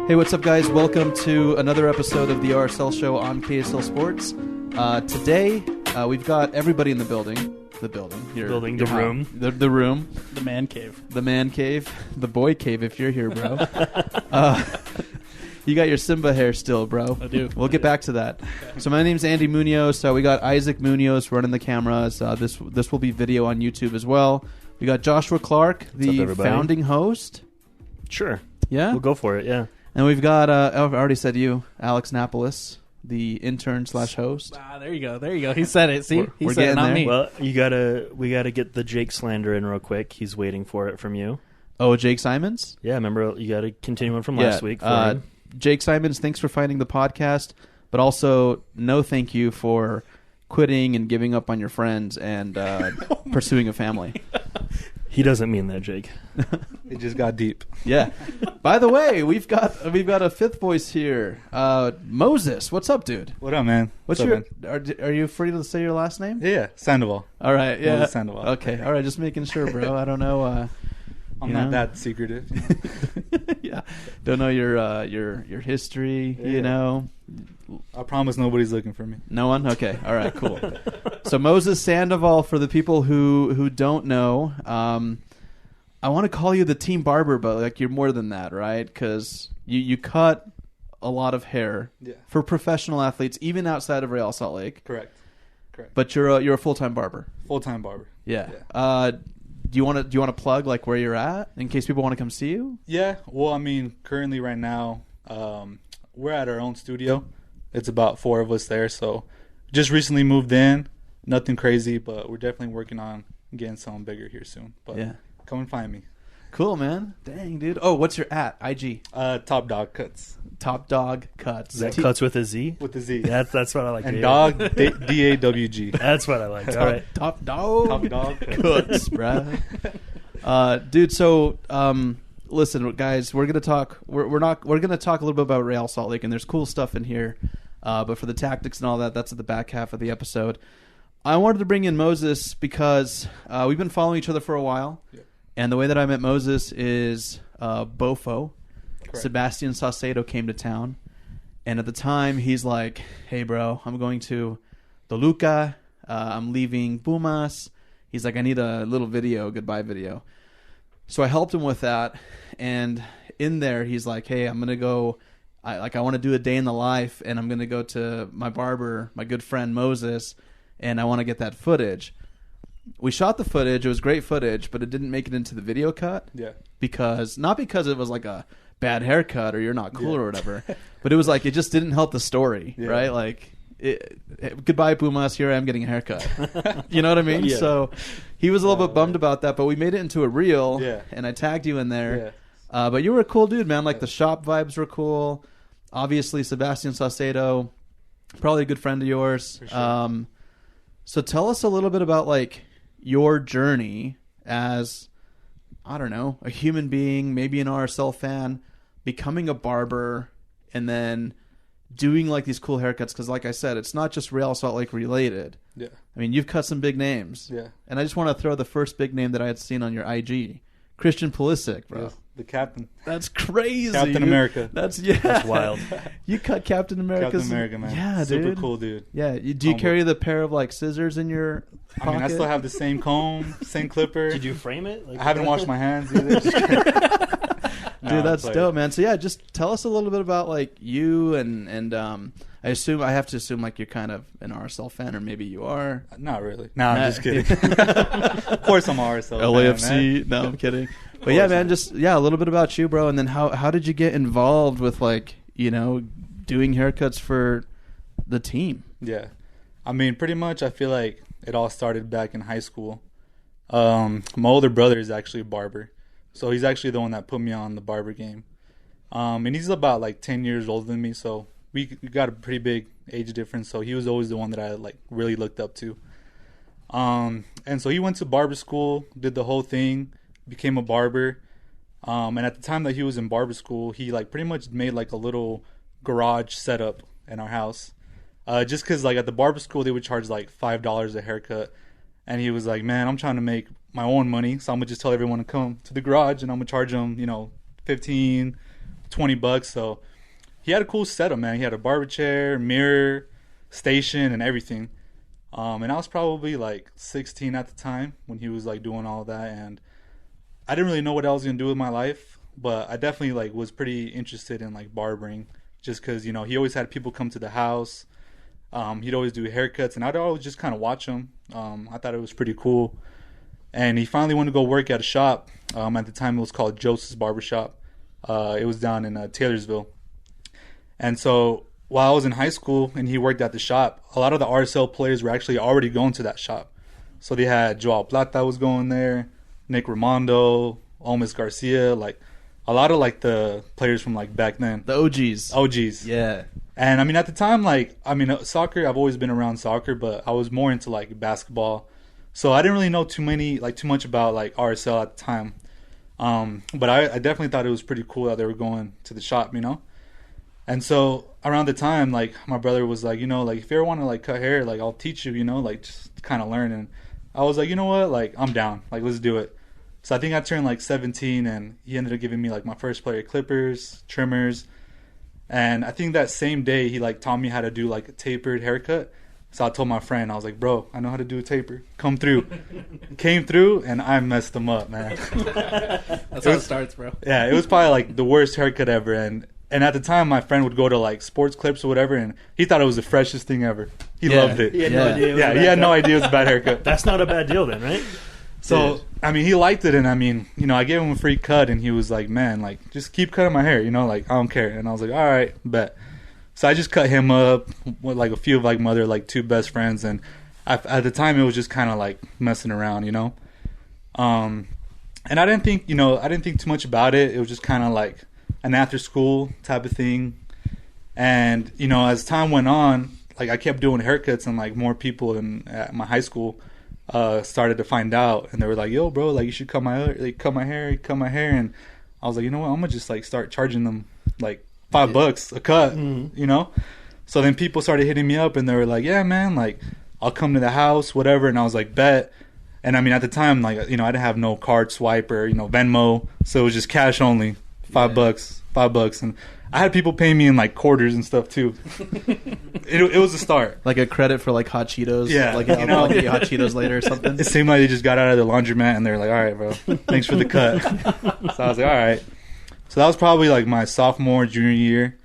Hey, what's up, guys? Welcome to another episode of the RSL Show on KSL Sports. Today, we've got everybody in the building. The room. The room. The man cave. The man cave. The boy cave, if you're here, bro. You got your Simba hair still, bro. I do. We'll get back to that. Okay. So my name's Andy Munoz. We got Isaac Munoz running the cameras. This will be video on YouTube as well. We got Joshua Clark, the founding host. Sure. Yeah? We'll go for it, yeah. And we've got, I already said you, Alex Napolis, the intern/host. There you go. He said it. See? We're said it, not there. me. Well, we gotta get the Jake slander in real quick. He's waiting for it from you. Oh, Jake Simons? Yeah, remember, you gotta continue on from last week. Jake Simons, thanks for finding the podcast, but also no thank you for quitting and giving up on your friends and pursuing a family. He doesn't mean that, Jake. It just got deep. Yeah. By the way, we've got a fifth voice here. Moses, what's up, dude? What up, man? Are you free to say your last name? Yeah, Sandoval. All right, yeah. Moses Sandoval. Okay, all right, just making sure, bro. I don't know. I'm not that secretive. Yeah, don't know your history. Yeah. You know. I promise nobody's looking for me. No one? Okay. All right, cool. So Moses Sandoval, for the people who don't know, I want to call you the team barber, but like you're more than that, right? Because you cut a lot of hair for professional athletes, even outside of Real Salt Lake. Correct. But you're a full-time barber. Full-time barber. Yeah. Do you want to plug like where you're at in case people want to come see you? Yeah. Well, I mean, currently right now, we're at our own studio. It's about 4 of us there, so just recently moved in. Nothing crazy, but we're definitely working on getting something bigger here soon. But come and find me. Cool, man. Dang, dude. Oh, what's your @ IG? TopDawgCutz. TopDawgCutz. Is that cuts with a Z? With a Z. That's what I like. And dog, DAWG. That's what I like. All right. TopDawgCutz, bro. Dude, so listen, guys, we're gonna talk. We're gonna talk a little bit about Real Salt Lake, and there's cool stuff in here. But for the tactics and all that, that's at the back half of the episode. I wanted to bring in Moses because we've been following each other for a while. Yeah. And the way that I met Moses is Bofo. Correct. Sebastian Saucedo came to town. And at the time, he's like, hey, bro, I'm going to Toluca. I'm leaving Pumas. He's like, I need a little goodbye video. So I helped him with that. And in there, he's like, hey, I'm going to go. I want to do a day in the life. And I'm going to go to my barber, my good friend Moses. And I want to get that footage. We shot the footage. It was great footage, but it didn't make it into the video cut. Yeah. Not because it was like a bad haircut or you're not cool or whatever, but it was like it just didn't help the story, right? Like, goodbye, Pumas. Here I am getting a haircut. You know what I mean? Yeah. So he was a little bit bummed about that, but we made it into a reel, and I tagged you in there. Yeah. But you were a cool dude, man. Like the shop vibes were cool. Obviously, Sebastian Saucedo, probably a good friend of yours. For sure. So tell us a little bit about like your journey as, I don't know, a human being, maybe an RSL fan, becoming a barber, and then doing like these cool haircuts. Because like I said, it's not just Real Salt Lake related. Yeah. I mean, you've cut some big names. Yeah. And I just want to throw the first big name that I had seen on your IG, Christian Pulisic, bro. Yes, the captain. That's crazy. Captain America. That's wild. You cut Captain America. Captain America, man. Yeah, super cool, dude. Yeah. Do you carry the pair of like scissors in your pocket? I mean, I still have the same comb, same clipper. Did you frame it? I haven't washed my hands either. Dude, that's dope, man. So yeah, just tell us a little bit about like you and I have to assume like you're kind of an RSL fan, or maybe you are. Not really. No, I'm just kidding. Of course I'm RSL LAFC. fan, man. No, I'm kidding. But yeah, man, just a little bit about you, bro, and then how did you get involved with like, you know, doing haircuts for the team? Yeah. I mean, pretty much I feel like it all started back in high school. My older brother is actually a barber. So he's actually the one that put me on the barber game. And he's about like 10 years older than me, so we got a pretty big age difference. So he was always the one that I like really looked up to. And so he went to barber school, did the whole thing, became a barber. And at the time that he was in barber school, he like pretty much made like a little garage setup in our house. Just because like at the barber school they would charge like $5 a haircut. And he was like, man, I'm trying to make my own money, so I'm going to just tell everyone to come to the garage and I'm going to charge them, you know, $15, $20. So he had a cool setup, man. He had a barber chair, mirror, station, and everything. And I was probably like 16 at the time when he was like doing all that, and I didn't really know what I was gonna do with my life, but I definitely like was pretty interested in like barbering, just because, you know, he always had people come to the house. He'd always do haircuts, and I'd always just kind of watch him. I thought it was pretty cool. And he finally wanted to go work at a shop. At the time, it was called Joseph's Barbershop. It was down in Taylorsville. And so while I was in high school and he worked at the shop, a lot of the RSL players were actually already going to that shop. So they had Joao Plata was going there, Nick Raimondo, Olmes Garcia, like a lot of like the players from like back then. The OGs. OGs. Yeah. And I mean, at the time, like, I mean, soccer, I've always been around soccer, but I was more into like basketball. So I didn't really know too much about like RSL at the time. But I definitely thought it was pretty cool that they were going to the shop, you know? And so around the time, like, my brother was like, you know, like, if you ever want to like cut hair, like, I'll teach you, you know, like, just kind of learn. And I was like, you know what, like, I'm down, like, let's do it. So I think I turned like 17, and he ended up giving me like my first pair of clippers, trimmers. And I think that same day he like taught me how to do like a tapered haircut. So I told my friend, I was like, bro, I know how to do a taper. Come through. Came through, and I messed him up, man. That's how it starts, bro. Yeah, it was probably like the worst haircut ever. And at the time, my friend would go to like sports clips or whatever, and he thought it was the freshest thing ever. He loved it. He had no idea. Yeah, he had no idea it was a bad haircut. That's not a bad deal then, right? So, I mean, he liked it, and I mean, you know, I gave him a free cut, and he was like, man, like, just keep cutting my hair, you know, like, I don't care. And I was like, all right, bet. So I just cut him up with like a few of like my other like two best friends, and at the time it was just kind of like messing around, you know. And I didn't think too much about it. It was just kind of like an after school type of thing. And, you know, as time went on, like, I kept doing haircuts, and like more people at my high school started to find out, and they were like, yo, bro, like, you should cut my hair. And I was like, you know what, I'm gonna just like start charging them like $5 a cut, you know. So then people started hitting me up, and they were like, yeah, man, like, I'll come to the house, whatever. And I was like, bet. And I mean, at the time, like, you know, I didn't have no card swipe or, you know, Venmo, so it was just cash only. $5, and I had people paying me in like quarters and stuff too. It was a start, like a credit for like hot Cheetos. Yeah, like, you know, I'll get you hot Cheetos later or something. It seemed like they just got out of the laundromat, and they're like, all right, bro, thanks for the cut. So I was like, all right. So that was probably like my sophomore, junior year.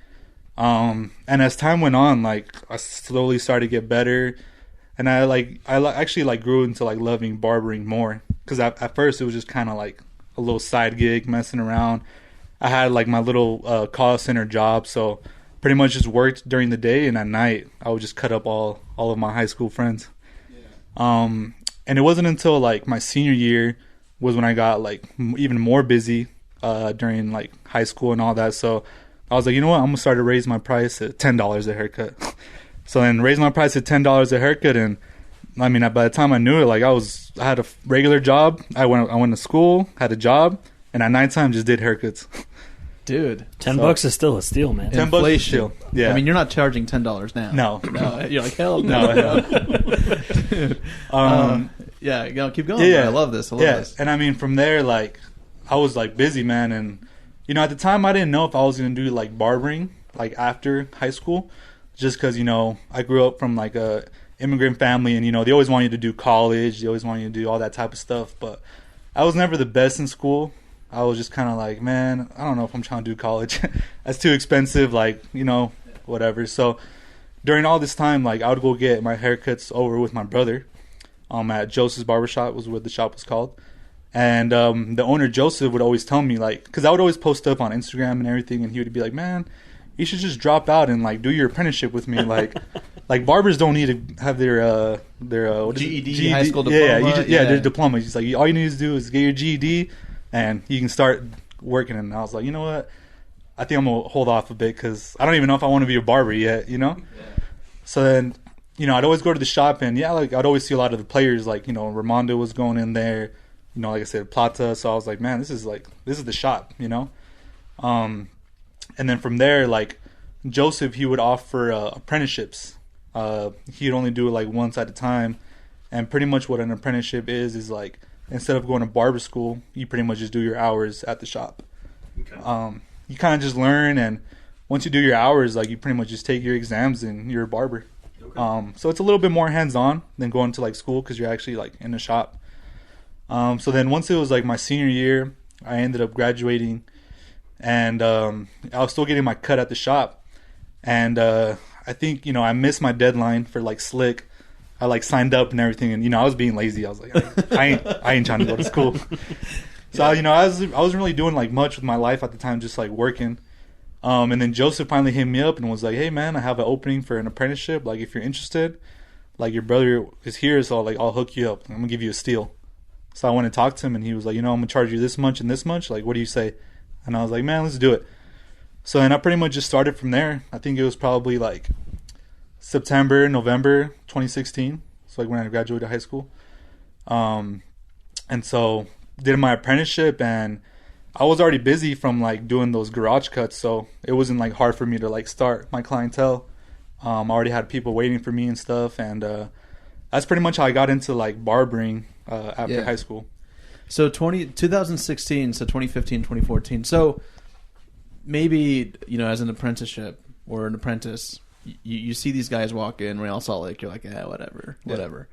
And as time went on, like, I slowly started to get better, and I actually like grew into like loving barbering more, because at first it was just kind of like a little side gig, messing around. I had like my little call center job, so pretty much just worked during the day, and at night I would just cut up all of my high school friends. Yeah. And it wasn't until like my senior year was when I got like even more busy during like high school and all that. So I was like, you know what, I'm gonna start to raise my price at $10 a haircut. So then raised my price at $10 a haircut, and I mean, by the time I knew it, like, I had a regular job. I went to school, had a job, and at nighttime just did haircuts. Dude, $10 is still a steal, man. $10 is still. Yeah. I mean, you're not charging $10 now. No. You're like, hell no. Yeah, keep going. Yeah, I love this. And I mean, from there, like, I was like busy, man, and you know, at the time, I didn't know if I was gonna do like barbering like after high school, just because, you know, I grew up from like a immigrant family, and, you know, they always want you to do college, they always want you to do all that type of stuff, but I was never the best in school. I was just kind of like, man, I don't know if I'm trying to do college. That's too expensive, like, you know, whatever. So during all this time, like, I would go get my haircuts over with my brother at Joseph's Barbershop, was what the shop was called. And the owner, Joseph, would always tell me, like, because I would always post up on Instagram and everything, and he would be like, man, you should just drop out and like do your apprenticeship with me. Like barbers don't need to have their what is GED, high school diploma. Their diploma. He's like, all you need to do is get your GED, and you can start working. And I was like, you know what? I think I'm gonna hold off a bit, because I don't even know if I want to be a barber yet. You know. Yeah. So then, you know, I'd always go to the shop, and like, I'd always see a lot of the players. Like, you know, Raimondo was going in there. You know, like I said, Plata. So I was like, man, this is the shop. You know. And then from there, like, Joseph, he would offer apprenticeships. He'd only do it like once at a time. And pretty much what an apprenticeship is like, instead of going to barber school, you pretty much just do your hours at the shop. Okay. you kind of just learn, and once you do your hours, like you pretty much just take your exams and you're a barber. Okay. So it's a little bit more hands-on than going to like school because you're actually like in the shop. So then once it was like my senior year, I ended up graduating, and I was still getting my cut at the shop, and I think I missed my deadline for like slick. I like signed up and everything, and I was being lazy. I was like, I ain't trying to go to school. So I wasn't really doing like much with my life at the time, just like working. And then Joseph finally hit me up and was like, "Hey man, I have an opening for an apprenticeship. Like if you're interested, like your brother is here, so I'll hook you up. I'm gonna give you a steal." So I went and talked to him, and he was like, "I'm gonna charge you this much and this much. Like what do you say?" And I was like, "Man, let's do it." So then I pretty much just started from there. I think it was probably like September, November 2016. So like when I graduated high school. And so did my apprenticeship, and I was already busy from like doing those garage cuts, so it wasn't like hard for me to like start my clientele. I already had people waiting for me and stuff, and that's pretty much how I got into like barbering after high school. So 2016, so 2015, 2014. So maybe, as an apprenticeship or an apprentice, you see these guys walk in Real Salt Lake, you're like, whatever.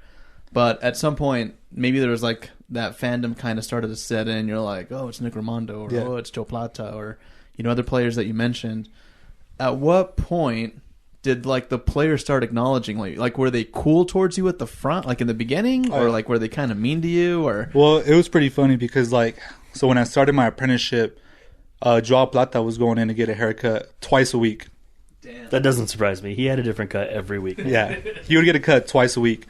But at some point, maybe there was like that fandom kind of started to set in. You're like, oh, it's Nick Raimondo, or oh, it's Joe Plata, or other players that you mentioned. At what point did like the players start acknowledging, like were they cool towards you at the front, like in the beginning, or like were they kind of mean to you? Or well, it was pretty funny because so when I started my apprenticeship, Joao Plata was going in to get a haircut twice a week. Damn. That doesn't surprise me. He had a different cut every week. Yeah, he would get a cut twice a week.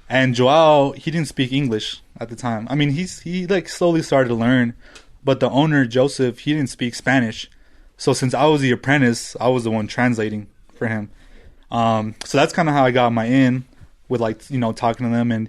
And Joao, he didn't speak English at the time. I mean, he like slowly started to learn, but the owner, Joseph, he didn't speak Spanish. So since I was the apprentice, I was the one translating for him. So that's kind of how I got my in with talking to them. And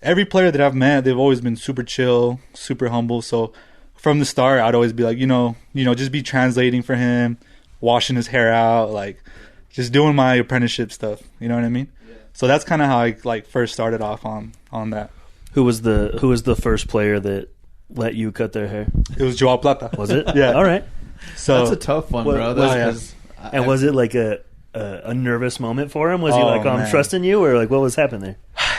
every player that I've met, they've always been super chill, super humble. So from the start, I'd always be like, just be translating for him, washing his hair out, like just doing my apprenticeship stuff. You know what I mean? So that's kind of how I first started off on that. Who was the first player that let you cut their hair? It was Joao Plata. Was it? Yeah. All right. So that's a tough one, bro. And was it like a nervous moment for him? Was he like, I'm trusting you, or like what was happening there?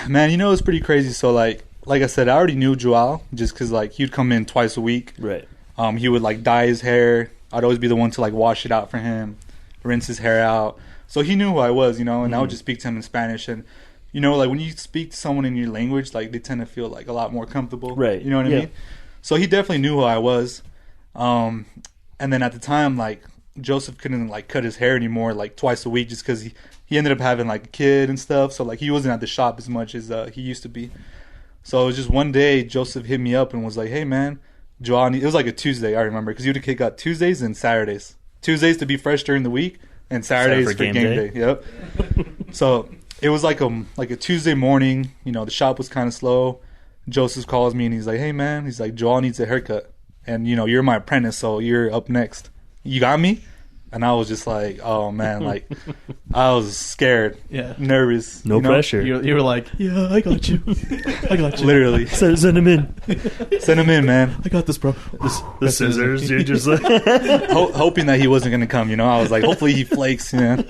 Man, it was pretty crazy. So like I said, I already knew Joao just because he'd come in twice a week. Right. He would dye his hair. I'd always be the one to wash it out for him, rinse his hair out. So he knew who I was, and I would just speak to him in Spanish. And, when you speak to someone in your language, they tend to feel a lot more comfortable. Right. You know what I mean? So he definitely knew who I was. And then at the time, Joseph couldn't, cut his hair anymore, twice a week just because he ended up having, a kid and stuff. So, he wasn't at the shop as much as he used to be. So it was just one day, Joseph hit me up and was like, hey, man, Joao, it was a Tuesday, I remember, because you would got Tuesdays and Saturdays. Tuesdays to be fresh during the week. And Saturdays for game day. Yep. So it was like a Tuesday morning. The shop was kind of slow. Joseph calls me and he's like, "Hey man," he's like, "Joao needs a haircut, and you're my apprentice, so you're up next. You got me?" And I was just like, "Oh man!" I was scared, nervous, no pressure. You were like, "Yeah, I got you. I got you." Literally, send him in. Send him in, man. I got this, bro. The scissors. You're just like hoping that he wasn't gonna come. I was like, hopefully he flakes. Dude,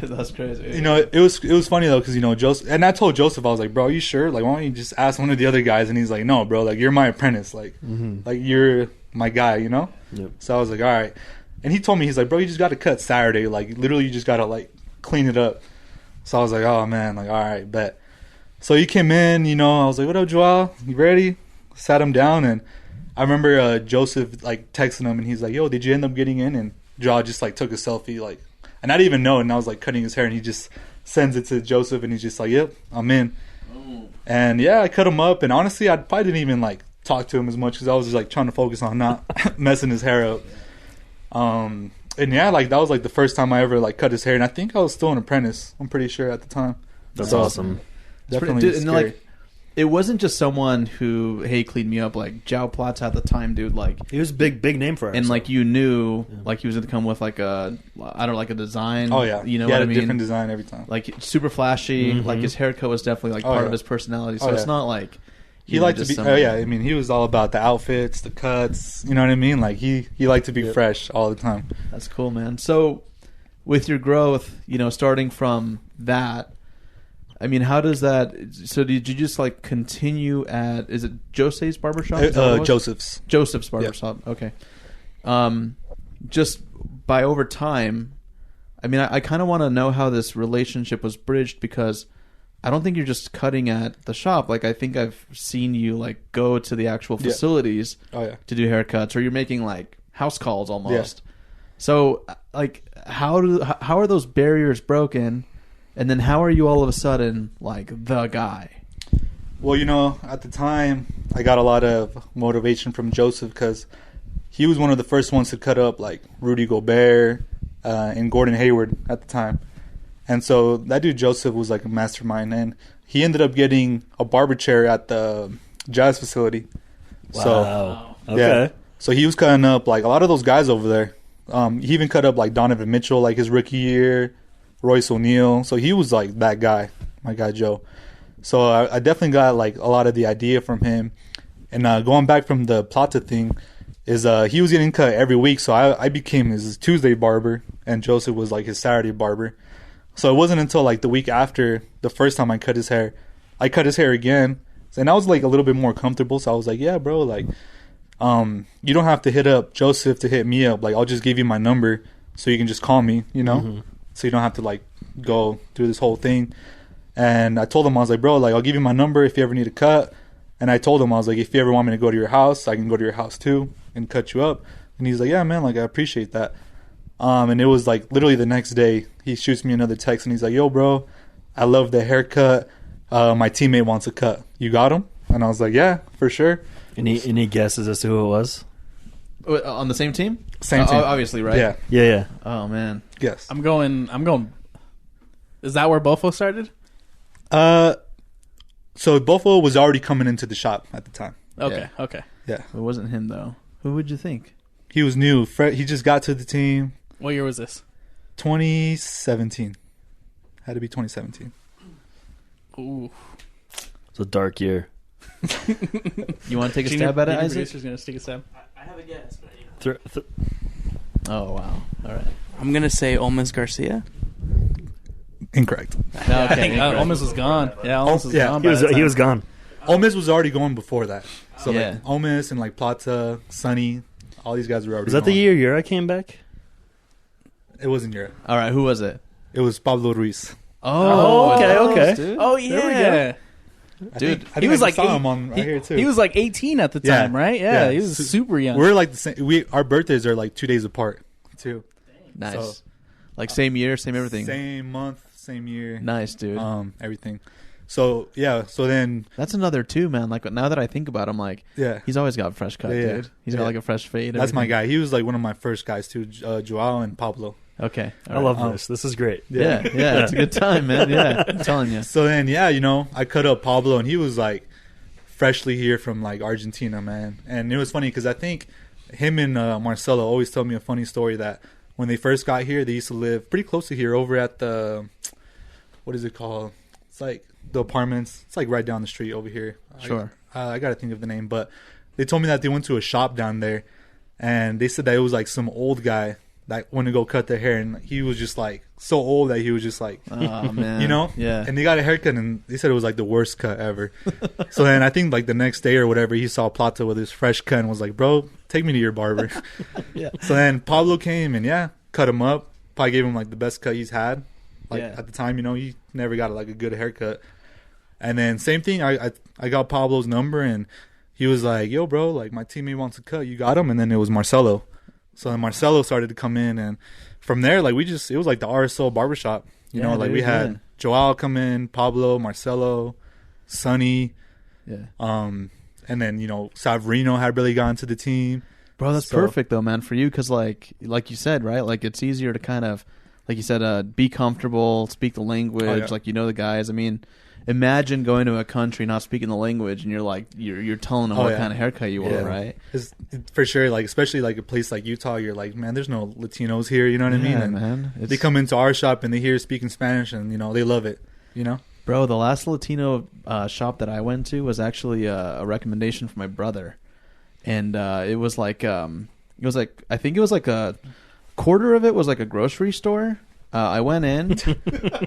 that's crazy. It was funny though because Joseph, and I told Joseph, I was like, "Bro, are you sure? Why don't you just ask one of the other guys?" And he's like, "No, bro. You're my apprentice. You're my guy. Yep. So I was like, "All right." And he told me, he's like, "Bro, you just got to cut Saturday. Literally, you just got to, clean it up." So I was like, "Oh, man. All right, bet." So he came in, I was like, "What up, Joao? You ready?" Sat him down, and I remember Joseph, texting him, and he's like, "Yo, did you end up getting in?" And Joao just, took a selfie, and I didn't even know, and I was, cutting his hair, and he just sends it to Joseph, and he's just like, "Yep, I'm in." And, yeah, I cut him up, and honestly, I probably didn't even, talk to him as much because I was just, trying to focus on not messing his hair up. And yeah, that was the first time I ever cut his hair, and I think I was still an apprentice. I'm pretty sure at the time. That's awesome. Definitely scary. It wasn't just someone who cleaned me up. Joao Plata at the time, dude. He was big name for us. And you knew he was going to come with a design. Oh yeah, he had a different design every time. Super flashy. Mm-hmm. His haircut was definitely part of his personality. So it's not He liked to be. Oh yeah, I mean, he was all about the outfits, the cuts. You know what I mean? Like he liked to be fresh all the time. That's cool, man. So, with your growth, starting from that, I mean, how does that? So, did you just like continue at? Is it Jose's barbershop? Joseph's barbershop. Yeah. Okay. Just by over time, I mean, I kind of want to know how this relationship was bridged, because I don't think you're just cutting at the shop. Like, I think I've seen you like go to the actual facilities to do haircuts, or you're making like house calls almost. Yeah. So, like, how are those barriers broken, and then how are you all of a sudden like the guy? Well, at the time, I got a lot of motivation from Joseph, because he was one of the first ones to cut up like Rudy Gobert and Gordon Hayward at the time. And so that dude Joseph was like a mastermind, and he ended up getting a barber chair at the Jazz facility. Wow. So, okay. Yeah. So he was cutting up like a lot of those guys over there. He even cut up like Donovan Mitchell, like his rookie year, Royce O'Neal. So he was like that guy, my guy Joe. So I definitely got like a lot of the idea from him. And going back from the Plata thing, is he was getting cut every week, so I became his Tuesday barber, and Joseph was like his Saturday barber. So it wasn't until like the week after the first time I cut his hair again, and I was like a little bit more comfortable. So I was like, yeah, bro, like, you don't have to hit up Joseph to hit me up. Like, I'll just give you my number so you can just call me, so you don't have to like go through this whole thing. And I told him, I was like, bro, like, I'll give you my number if you ever need a cut. And I told him, I was like, if you ever want me to go to your house, I can go to your house too and cut you up. And he's like, yeah, man, like, I appreciate that. And it was like literally the next day, he shoots me another text and he's like, yo, bro, I love the haircut. My teammate wants a cut. You got him? And I was like, yeah, for sure. Any guesses as to who it was? On the same team? Same team. Obviously, right? Yeah. Oh, man. Yes. I'm going. Is that where Bofo started? So Bofo was already coming into the shop at the time. Okay. Yeah. It wasn't him, though. Who would you think? He was new. He just got to the team. What year was this? 2017. Had to be 2017. Ooh. It's a dark year. You want to take a stab at it, Isaac? Producer's going to take a stab. I have a guess, but Oh, wow. All right. I'm going to say Olmes Garcia. Incorrect. No, okay, I think Olmes was gone. Yeah, Olmes was gone. He was gone. Olmes was already going before that. So Yeah. like Olmes and like Plata, Sonny, all these guys were already Was that the gone. year Yura came back? It wasn't Europe. All right. Who was it? It was Pablo Ruiz. Oh, okay. Dude. Oh, yeah. Dude, I He was like saw him on right here too. He was like 18 at the time, right? Yeah, he was super young. We're like the same. Our birthdays are like 2 days apart too. Nice. So, like same year, same everything. Same month, same year. Nice, dude. Everything. So yeah. So then That's another too, man. Like now that I think about him, like yeah, he's always got a fresh cut, Yeah. dude. He's got like a fresh fade. that's my everything. guy. He was like one of my first guys too. Joao and Pablo. Okay. All I right. love this. This is great. Yeah, it's a good time, man. Yeah, I'm telling you. So then, I cut up Pablo, and he was like freshly here from like Argentina, man. And it was funny because I think him and Marcelo always tell me a funny story that when they first got here, they used to live pretty close to here over at the, what is it called? It's like the apartments. It's like right down the street over here. Sure. I got to think of the name, but they told me that they went to a shop down there, and they said that it was like some old guy that went to go cut their hair, and he was just like so old that he was just like, Oh man. Yeah. And they got a haircut, and they said it was like the worst cut ever. So then I think like the next day or whatever, he saw Plata with his fresh cut and was like, bro, take me to your barber. Yeah. So then Pablo came and cut him up. Probably gave him like the best cut he's had. Like at the time, he never got like a good haircut. And then same thing, I got Pablo's number, and he was like, yo bro, like my teammate wants a cut, you got him? And then it was Marcelo. So then Marcelo started to come in, and from there, like it was like the RSL barbershop. We had Joao come in, Pablo, Marcelo, Sonny, and then Savarino had really gotten to the team. Bro, that's perfect though, man, for you, because like you said, right? Like it's easier to kind of, like you said, be comfortable, speak the language, like the guys. I mean, imagine going to a country not speaking the language, and you're like you're telling them what kind of haircut you want, right? For sure, like especially like a place like Utah, you're like, man, there's no Latinos here, you know what I mean? And man. they come into our shop and they hear speaking Spanish, and they love it, Bro, the last Latino shop that I went to was actually a recommendation from my brother, and it was like I think it was like a quarter of it was like a grocery store. I went in,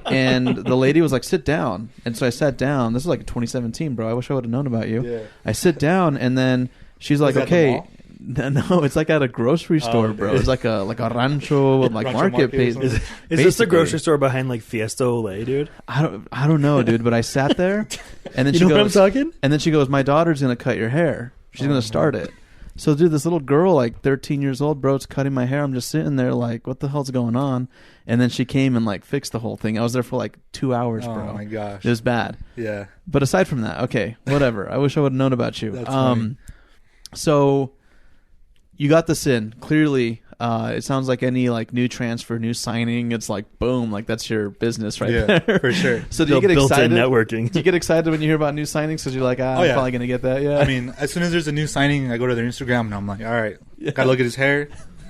and the lady was like, "Sit down," and so I sat down. This is like 2017, bro. I wish I would have known about you. Yeah. I sit down, and then she's like, "Okay." No, it's like at a grocery store, bro. It's like a rancho, like Rancho marketplace. market Is this the grocery store behind like Fiesta Olay, dude? I don't know, dude. But I sat there, and then she goes, what I'm talking? And then she goes, "My daughter's gonna cut your hair. She's gonna start it." So, dude, this little girl, like 13 years old, bro, it's cutting my hair. I'm just sitting there, like, what the hell's going on? And then she came and like fixed the whole thing. I was there for like 2 hours, bro. Oh my gosh, it was bad. Yeah. But aside from that, okay, whatever. I wish I would have known about you. That's funny. So you got this in. Clearly, it sounds like any like new transfer, new signing, it's like boom, like that's your business right there. For sure. So do you get Built-in excited? networking. Do you get excited when you hear about new signings because you're like, I'm yeah. probably gonna get that? Yeah. I mean, as soon as there's a new signing, I go to their Instagram and I'm like, all right, gotta look at his hair,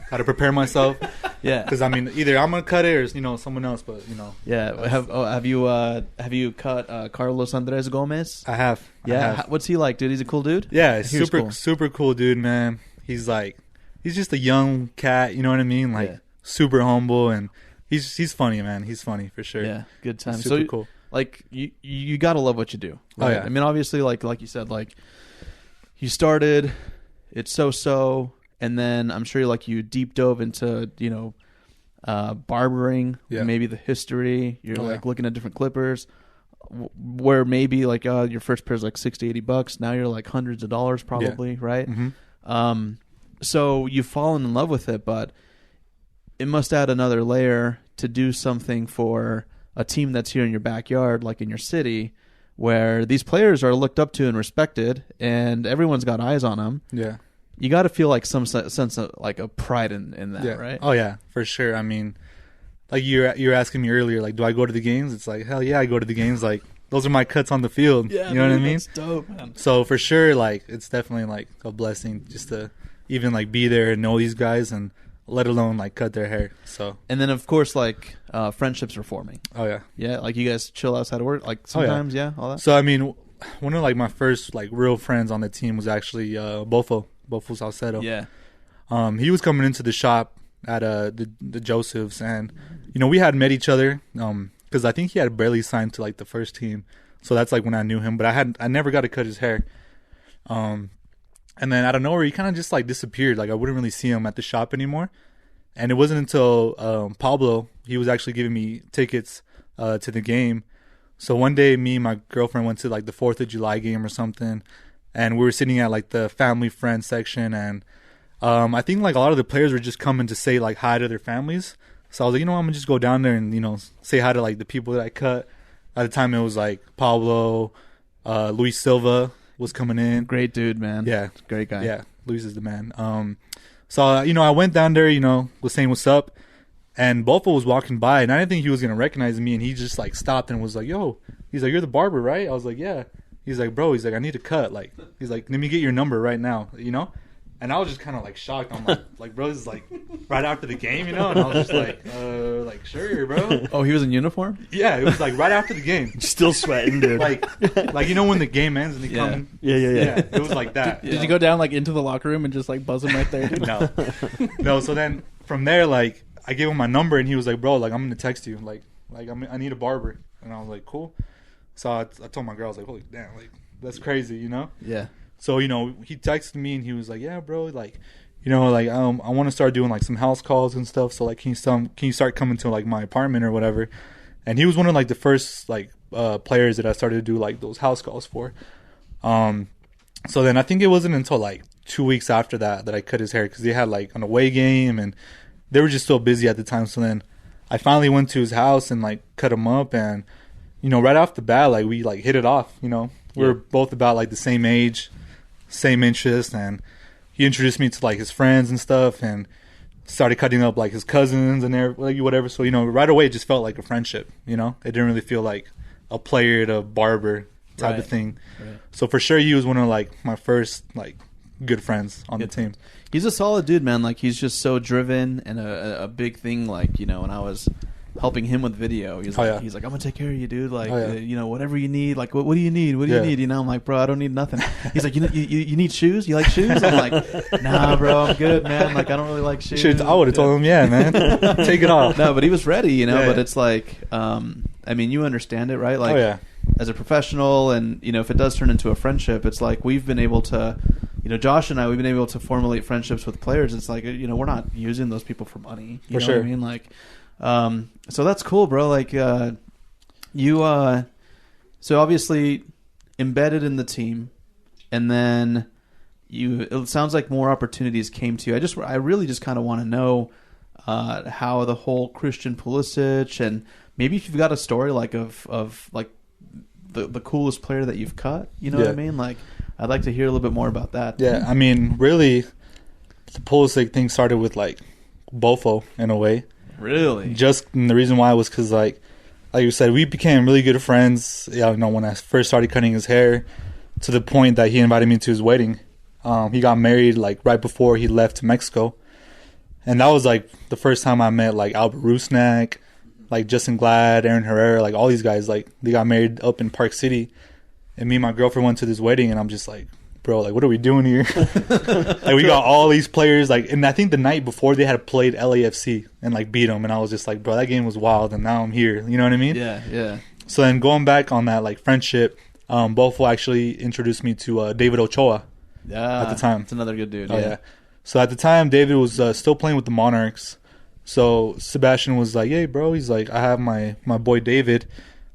gotta prepare myself. Yeah. Because I mean, either I'm gonna cut it or someone else. But Yeah. Have you cut Carlos Andres Gomez? I have. Yeah. What's he like, dude? He's a cool dude. Yeah, he's Here's cool. super cool dude, man. He's just a young cat. You know what I mean? Like super humble, and he's funny, man. He's funny for sure. Yeah. Good time. He's super So cool. like you gotta love what you do. Right? Oh, yeah. I mean, obviously, like you said, like you started, it's so, and then I'm sure you deep dove into barbering, maybe the history. You're looking at different clippers, where maybe like your first pair is like $60-$80. Now you're like hundreds of dollars probably, right? Mm-hmm. So you've fallen in love with it, but it must add another layer to do something for a team that's here in your backyard, like in your city, where these players are looked up to and respected, and everyone's got eyes on them. Yeah. You got to feel like some sense of like a pride in that, right? Oh yeah, for sure. I mean, like you're asking me earlier, like, do I go to the games? It's like, hell yeah, I go to the games. Like, those are my cuts on the field. Yeah, you know what I mean? That's dope, man. So for sure, like, it's definitely like a blessing just to even like be there and know these guys, and let alone like cut their hair. So, and then of course, like friendships are forming. Oh yeah, yeah. Like you guys chill outside of work, like sometimes, all that. So I mean, one of like my first like real friends on the team was actually Bofo Salcedo. Yeah. He was coming into the shop at the Josephs, and we had met each other because I think he had barely signed to like the first team. So that's like when I knew him, but I never got to cut his hair. And then out of nowhere, he kind of just like disappeared. Like I wouldn't really see him at the shop anymore. And it wasn't until Pablo, he was actually giving me tickets to the game. So one day, me and my girlfriend went to like the 4th of July game or something, and we were sitting at like the family friend section, and I think like a lot of the players were just coming to say like hi to their families. So I was like, I'm gonna just go down there and say hi to like the people that I cut. At the time, it was like Pablo, Luis Silva was coming in. Great dude, man. Yeah, great guy. Yeah, Luis is the man. So I went down there, was saying what's up, and Bofo was walking by, and I didn't think he was gonna recognize me, and he just like stopped and was like, "Yo," he's like, "You're the barber, right?" I was like, "Yeah." He's like, "Bro," he's like, "I need to cut." Like, he's like, "Let me get your number right now," And I was just kind of like shocked. I'm like, bro, this is like right after the game, And I was just like, sure, bro. Oh, he was in uniform? Yeah, it was like right after the game. Still sweating, dude. like when the game ends and they come. Yeah. It was like that. Did you go down like into the locker room and just like buzz him right there? Dude? No. So then from there, like I gave him my number and he was like, bro, like I'm gonna text you, like I need a barber, and I was like, cool. So I told my girl, I was like, holy damn, like that's crazy, Yeah. So, he texted me and he was like, yeah, bro, like, I want to start doing like some house calls and stuff. So like, can you start coming to like my apartment or whatever? And he was one of like the first like players that I started to do like those house calls for. So then I think it wasn't until like 2 weeks after that I cut his hair, because they had like an away game and they were just so busy at the time. So then I finally went to his house and like cut him up, and right off the bat, like we like hit it off. We were both about like the same age, same interest, and he introduced me to like his friends and stuff, and started cutting up like his cousins and whatever. So right away it just felt like a friendship. It didn't really feel like a player to barber type of thing. Right. So for sure he was one of like my first like good friends on the team. He's a solid dude, man. Like he's just so driven, and a big thing. Like when I was helping him with video. He's like, he's like, I'm gonna take care of you, dude. Like, you know, whatever you need. Like, what do you need? What do you need? You know, I'm like, bro, I don't need nothing. He's like, you need shoes? You like shoes? I'm like, nah, bro, I'm good, man. Like, I don't really like shoes. I would have told him, yeah, man, take it off. No, but he was ready, you know. But it's like, I mean, you understand it, right? Like, as a professional, and you know, if it does turn into a friendship, it's like we've been able to. You know, Josh and I, we've been able to formulate friendships with players. It's like, you know, we're not using those people for money. You know what I mean? Like, so that's cool, bro. Like, so obviously embedded in the team, and then it sounds like more opportunities came to you. I really just kind of want to know how the whole Christian Pulisic, and maybe if you've got a story like of like the coolest player that you've cut. You know what I mean? Like, I'd like to hear a little bit more about that. Yeah, I mean, really, the Pulisic thing started with, like, Bofo, in a way. Really? And the reason why was because, like you said, we became really good friends, you know, when I first started cutting his hair, to the point that he invited me to his wedding. He got married, like, right before he left to Mexico. And that was, like, the first time I met, like, Albert Rusnak, like, Justin Glad, Aaron Herrera, like, all these guys, like, they got married up in Park City. And me and my girlfriend went to this wedding, and I'm just like, bro, like, what are we doing here? Like, we got all these players, like, and I think the night before they had played LAFC and, like, beat them. And I was just like, bro, that game was wild, and now I'm here. You know what I mean? Yeah, yeah. So then going back on that, like, friendship, Bofo actually introduced me to David Ochoa at the time. That's another good dude. Yeah. So at the time, David was still playing with the Monarchs. So Sebastian was like, hey, bro, he's like, I have my boy David.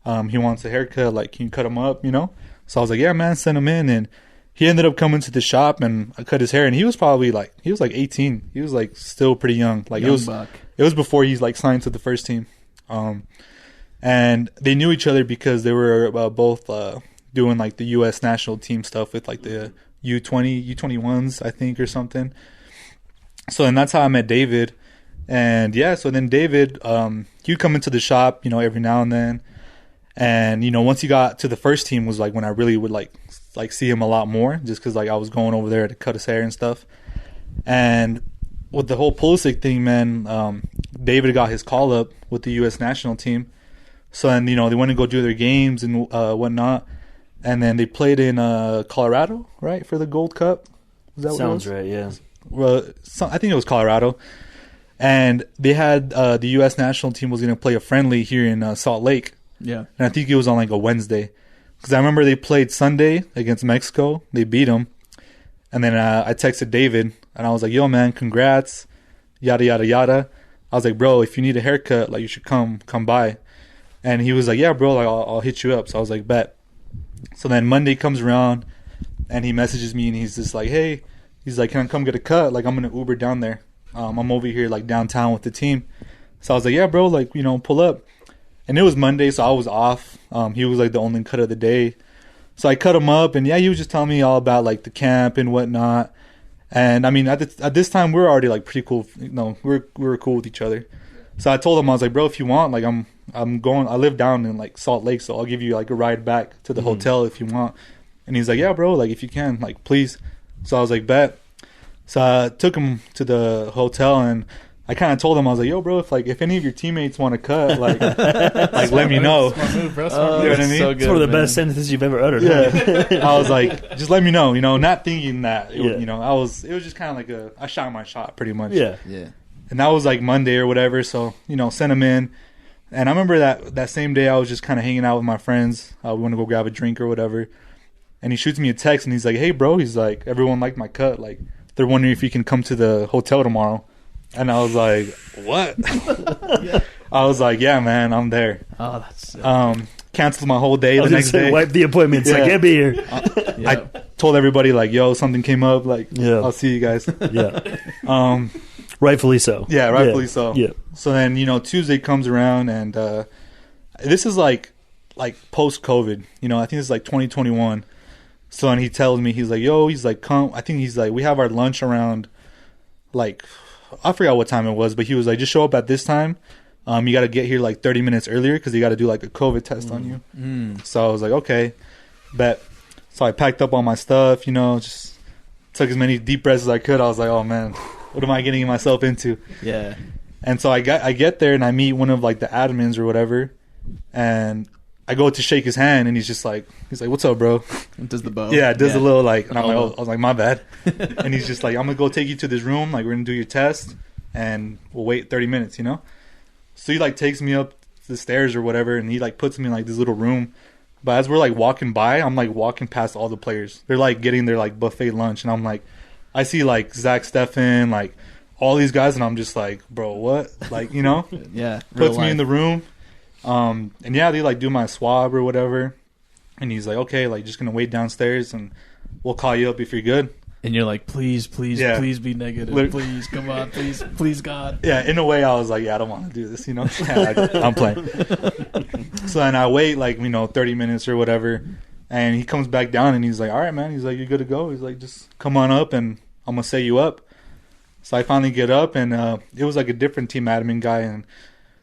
He wants a haircut. Like, can you cut him up, you know? So I was like, yeah, man, send him in. And he ended up coming to the shop, and I cut his hair. And he was probably like, 18. He was like still pretty young. Like, young it was before he's like signed to the first team. And they knew each other because they were both doing like the U.S. national team stuff with like the U20, U21s, I think, or something. So then that's how I met David. And yeah, so then David, he'd come into the shop, you know, every now and then. And, you know, once he got to the first team was, like, when I really would, like see him a lot more, just because, like, I was going over there to cut his hair and stuff. And with the whole Pulisic thing, man, David got his call up with the U.S. national team. So, then, you know, they went to go do their games and whatnot. And then they played in Colorado, right, for the Gold Cup? Is that Sounds right, yeah. Well, I think it was Colorado. And they had the U.S. national team was going to play a friendly here in Salt Lake. Yeah. And I think it was on like a Wednesday. Because I remember they played Sunday against Mexico. They beat them. And then I texted David. And I was like, yo, man, congrats. Yada, yada, yada. I was like, bro, if you need a haircut, like, you should come by. And he was like, yeah, bro, like, I'll hit you up. So I was like, bet. So then Monday comes around. And he messages me. And he's just like, hey. He's like, can I come get a cut? Like, I'm going to Uber down there. I'm over here, like, downtown with the team. So I was like, yeah, bro, like, you know, pull up. And it was Monday, so I was off. He was, like, the only cut of the day. So I cut him up, and, yeah, he was just telling me all about, like, the camp and whatnot. And, I mean, at this time, we were already, like, pretty cool. You know, we were cool with each other. So I told him, I was like, bro, if you want, like, I'm going. I live down in, like, Salt Lake, so I'll give you, like, a ride back to the hotel if you want. And he's like, yeah, bro, like, if you can, like, please. So I was like, bet. So I took him to the hotel, and I kind of told him, I was like, yo, bro, if any of your teammates want to cut, like, like let me know. Smart move, bro. You know what I mean? So good, It's one of the man. best sentences you've ever uttered. Yeah. I was like, just let me know, you know, not thinking that, Yeah. you know, it was just kind of like I shot my shot pretty much. Yeah. Yeah. And that was like Monday or whatever. So, you know, sent him in. And I remember that same day I was just kind of hanging out with my friends. We want to go grab a drink or whatever. And he shoots me a text, and he's like, hey, bro, he's like, everyone liked my cut. Like, they're wondering if you can come to the hotel tomorrow. And I was like, what? I was like, yeah, man, I'm there. Oh, that's sick. Canceled my whole day I was the going next to say, day. wipe the appointments. Yeah. I can't be here. Yeah. I told everybody, like, yo, something came up. Like, Yeah. I'll see you guys. Yeah. Rightfully so. Yeah, rightfully so. Yeah. So then, you know, Tuesday comes around, and this is like post-COVID. You know, I think it's like 2021. So then he tells me, he's like, yo, he's like, come. I think he's like, we have our lunch around, like, I forgot what time it was, but he was like, just show up at this time. You got to get here like 30 minutes earlier because you got to do like a COVID test on you. So I was like, okay, bet. So I packed up all my stuff, you know, just took as many deep breaths as I could. I was like, oh man, what am I getting myself into? Yeah. And so I get there and I meet one of like the admins or whatever, and I go to shake his hand and he's like, "What's up, bro?" Does the bow? Yeah, does a little like, and I'm like, I was like, "My bad." And he's just like, "I'm gonna go take you to this room. Like, we're gonna do your test, and we'll wait 30 minutes, you know." So he like takes me up the stairs or whatever, and he like puts me in like this little room. But as we're like walking by, I'm like walking past all the players. They're like getting their like buffet lunch, and I'm like, I see like Zach Steffen, like all these guys, and I'm just like, bro, what? Like, you know? Yeah. Puts me in the room. And yeah, they like do my swab or whatever. And he's like, okay, like just gonna wait downstairs and we'll call you up if you're good. And you're like, please be negative. Please, come on, please, God. Yeah, in a way, I was like, yeah, I don't want to do this, you know? Yeah, I'm playing. So then I wait, like, 30 minutes or whatever. And he comes back down and he's like, all right, man. He's like, you're good to go. He's like, just come on up and I'm going to set you up. So I finally get up and it was like a different team admin guy. And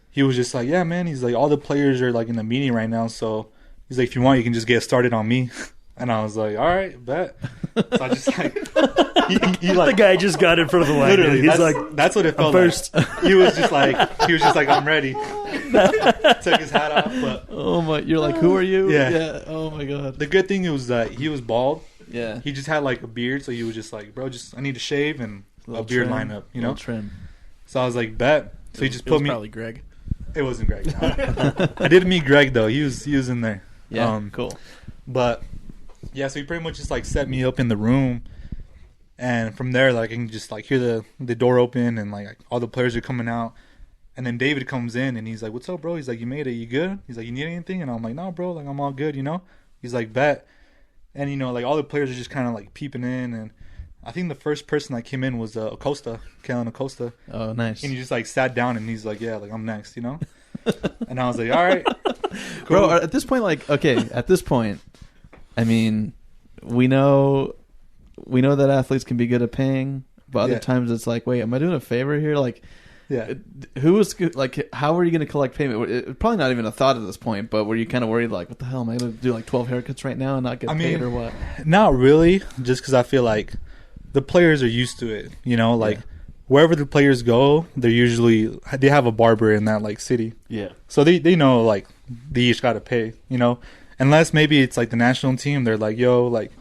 he was just like, yeah, man. He's like, all the players are like in the meeting right now. So he's like, if you want, you can just get started on me. And I was like, all right, bet. So I just like, he like, the guy just got in front of the line. literally, He's that's what it felt first. like. He was just like, I'm ready. Took his hat off. But Oh my! You're like, who are you? Yeah. Oh my God. the good thing was that he was bald. Yeah. He just had like a beard, so he was just like, bro, I need to shave and a Little beard trim, lineup, you know. little trim. So I was like, bet. So he just It put was me. probably Greg. It wasn't Greg. No. I did meet Greg though. He was in there. Yeah. Cool. But yeah, so he pretty much just like set me up in the room, and from there, like I can just like hear the door open and like all the players are coming out, and then David comes in and he's like, "What's up, bro?" He's like, "You made it? You good?" He's like, "You need anything?" And I'm like, "No, bro. Like I'm all good, you know." He's like, "Bet." And like all the players are just kind of like peeping in, and I think the first person that came in was Acosta, Kellen Acosta. Oh, nice. And he just like sat down and he's like, "Yeah, like I'm next," you know. And I was like, "All right, cool." Bro, at this point, I mean, we know that athletes can be good at paying, but other Yeah. times it's like, wait, am I doing a favor here? Like, Yeah. who is like, how are you going to collect payment? Probably not even a thought at this point, but were you kind of worried, like, what the hell, am I going to do like 12 haircuts right now and not get paid or what? Not really, just because I feel like the players are used to it. You know, like wherever the players go, they have a barber in that like city. Yeah. So they know like they each got to pay. You know, unless maybe it's like the national team, they're like, yo, like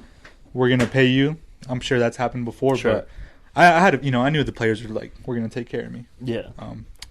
we're gonna pay you. I'm sure that's happened before, Sure. but I had I knew the players were like, we're gonna take care of me. Yeah.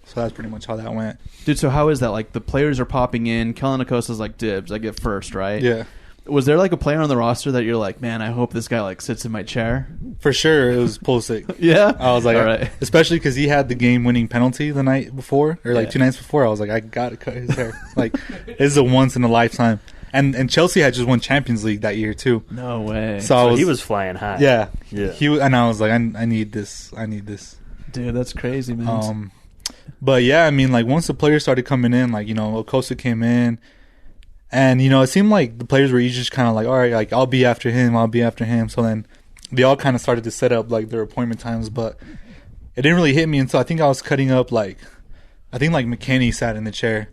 So that's pretty much how that went. Dude, so how is that? Like, the players are popping in. Kellen Acosta's like, dibs, I get first, right? Yeah. Was there like a player on the roster that you're like, man, I hope this guy like sits in my chair? For sure, it was Pulisic. Yeah? I was like, all right. especially because he had the game-winning penalty the night before, or like Yeah. 2 nights before. I was like, I gotta cut his hair. Like, this is a once in a lifetime. And Chelsea had just won Champions League that year too. No way. So he was flying high. yeah, Yeah. And I was like, I need this. Dude, that's crazy, man. But yeah, I mean, like once the players started coming in, like Acosta came in, and it seemed like the players were each just kind of like, all right, like I'll be after him. So then they all kind of started to set up like their appointment times, but it didn't really hit me until I think I was cutting up like McKinney sat in the chair,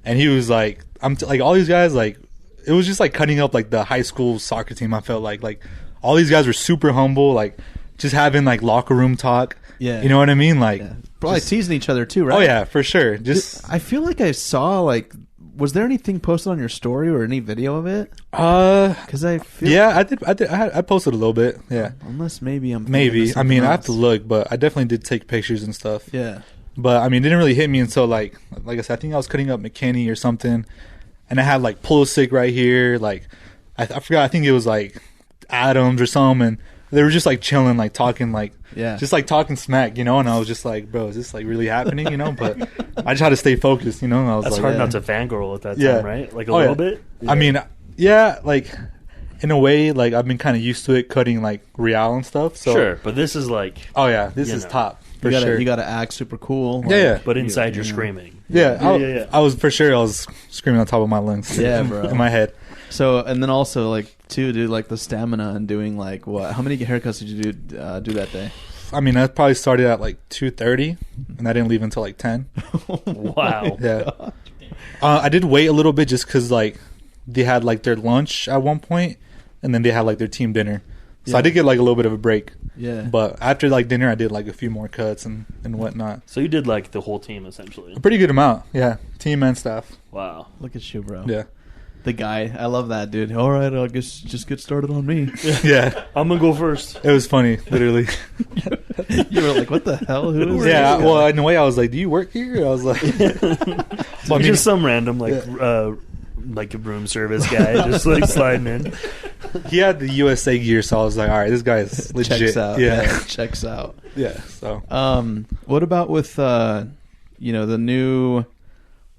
and he was like, like all these guys, like it was just like cutting up like the high school soccer team. I felt like all these guys were super humble, like just having like locker room talk. Yeah. You know what I mean? Like probably just- teasing each other too, right? Oh yeah, for sure. Just I feel like I saw like, was there anything posted on your story or any video of it? Because I feel yeah, I posted a little bit. Yeah, unless maybe I'm thinking of maybe. I something mean, I have to else. look, but I definitely did take pictures and stuff. Yeah. But I mean, it didn't really hit me until like I said, I think I was cutting up McKinney or something, and I had like Pulisic right here. Like I forgot. I think it was like Adams or something, and they were just like chilling, like talking, like just like talking smack, And I was just like, bro, is this like really happening? But I just had to stay focused, And I was That's like, hard not to fangirl at that time, Yeah. right? Like a Oh, little yeah. bit. I mean, yeah, like in a way, like I've been kind of used to it cutting like Real and stuff. So sure, but this is like, oh yeah, this You is know. top for You sure. gotta act super cool. Yeah. but inside you're screaming. Yeah, I was for sure. I was screaming on top of my lungs. Yeah, bro. in my head. So, and then also like too, dude, like the stamina and doing like what? How many haircuts did you do that day? I mean, I probably started at like 2:30, and I didn't leave until like 10. Wow. Yeah. I did wait a little bit just because like they had like their lunch at one point, and then they had like their team dinner. So I did get like a little bit of a break. Yeah. But after like dinner, I did like a few more cuts and whatnot. So you did like the whole team essentially. A pretty good amount, yeah. Team and staff. Wow. Look at you, bro. Yeah. The guy. I love that, dude. All right, I guess just get started on me. Yeah. I'm gonna go first. It was funny, literally. You were like, what the hell? Who is Yeah, this? well, in a way, I was like, do you work here? I was like... So just some random like a room service guy just like sliding in. He had the USA gear, so I was like, all right, this guy is legit. Checks out. Yeah. Checks out. Yeah, so... What about with, the new...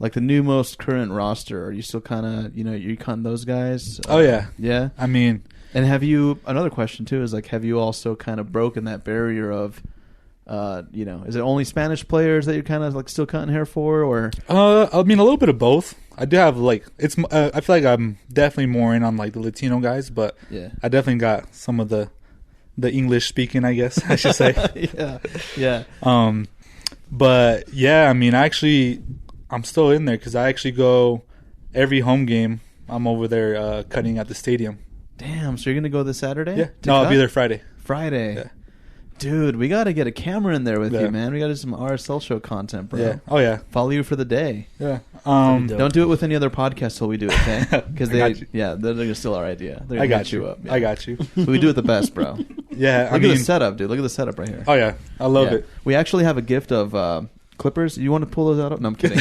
Like the new most current roster, are you still kind of, you cutting those guys? Oh, yeah. Yeah? I mean... And another question too is like, have you also kind of broken that barrier of, is it only Spanish players that you're kind of like still cutting hair for, or? I mean, a little bit of both. I do have like, I feel like I'm definitely more in on like the Latino guys, but Yeah. I definitely got some of the English speaking, I guess I should say. Yeah. But yeah, I mean, I'm still in there because I actually go every home game. I'm over there cutting at the stadium. Damn. So you're gonna go this Saturday? Yeah. to No, I'll cut? be there Friday. Friday. Yeah. Dude, we got to get a camera in there with Yeah. you, man. We got to do some RSL show content, bro. Yeah. Oh yeah. Follow you for the day. Yeah. Dope. Don't do it with any other podcast till we do it, okay? Because I got you. they're gonna steal our idea. They're I gonna got hit you. up. Yeah. I got you. But we do it the best, bro. Yeah. Look I at mean, the setup, dude. Look at the setup right here. oh yeah, I love Yeah. it. We actually have a gift of clippers. You want to pull those out? No, I'm kidding.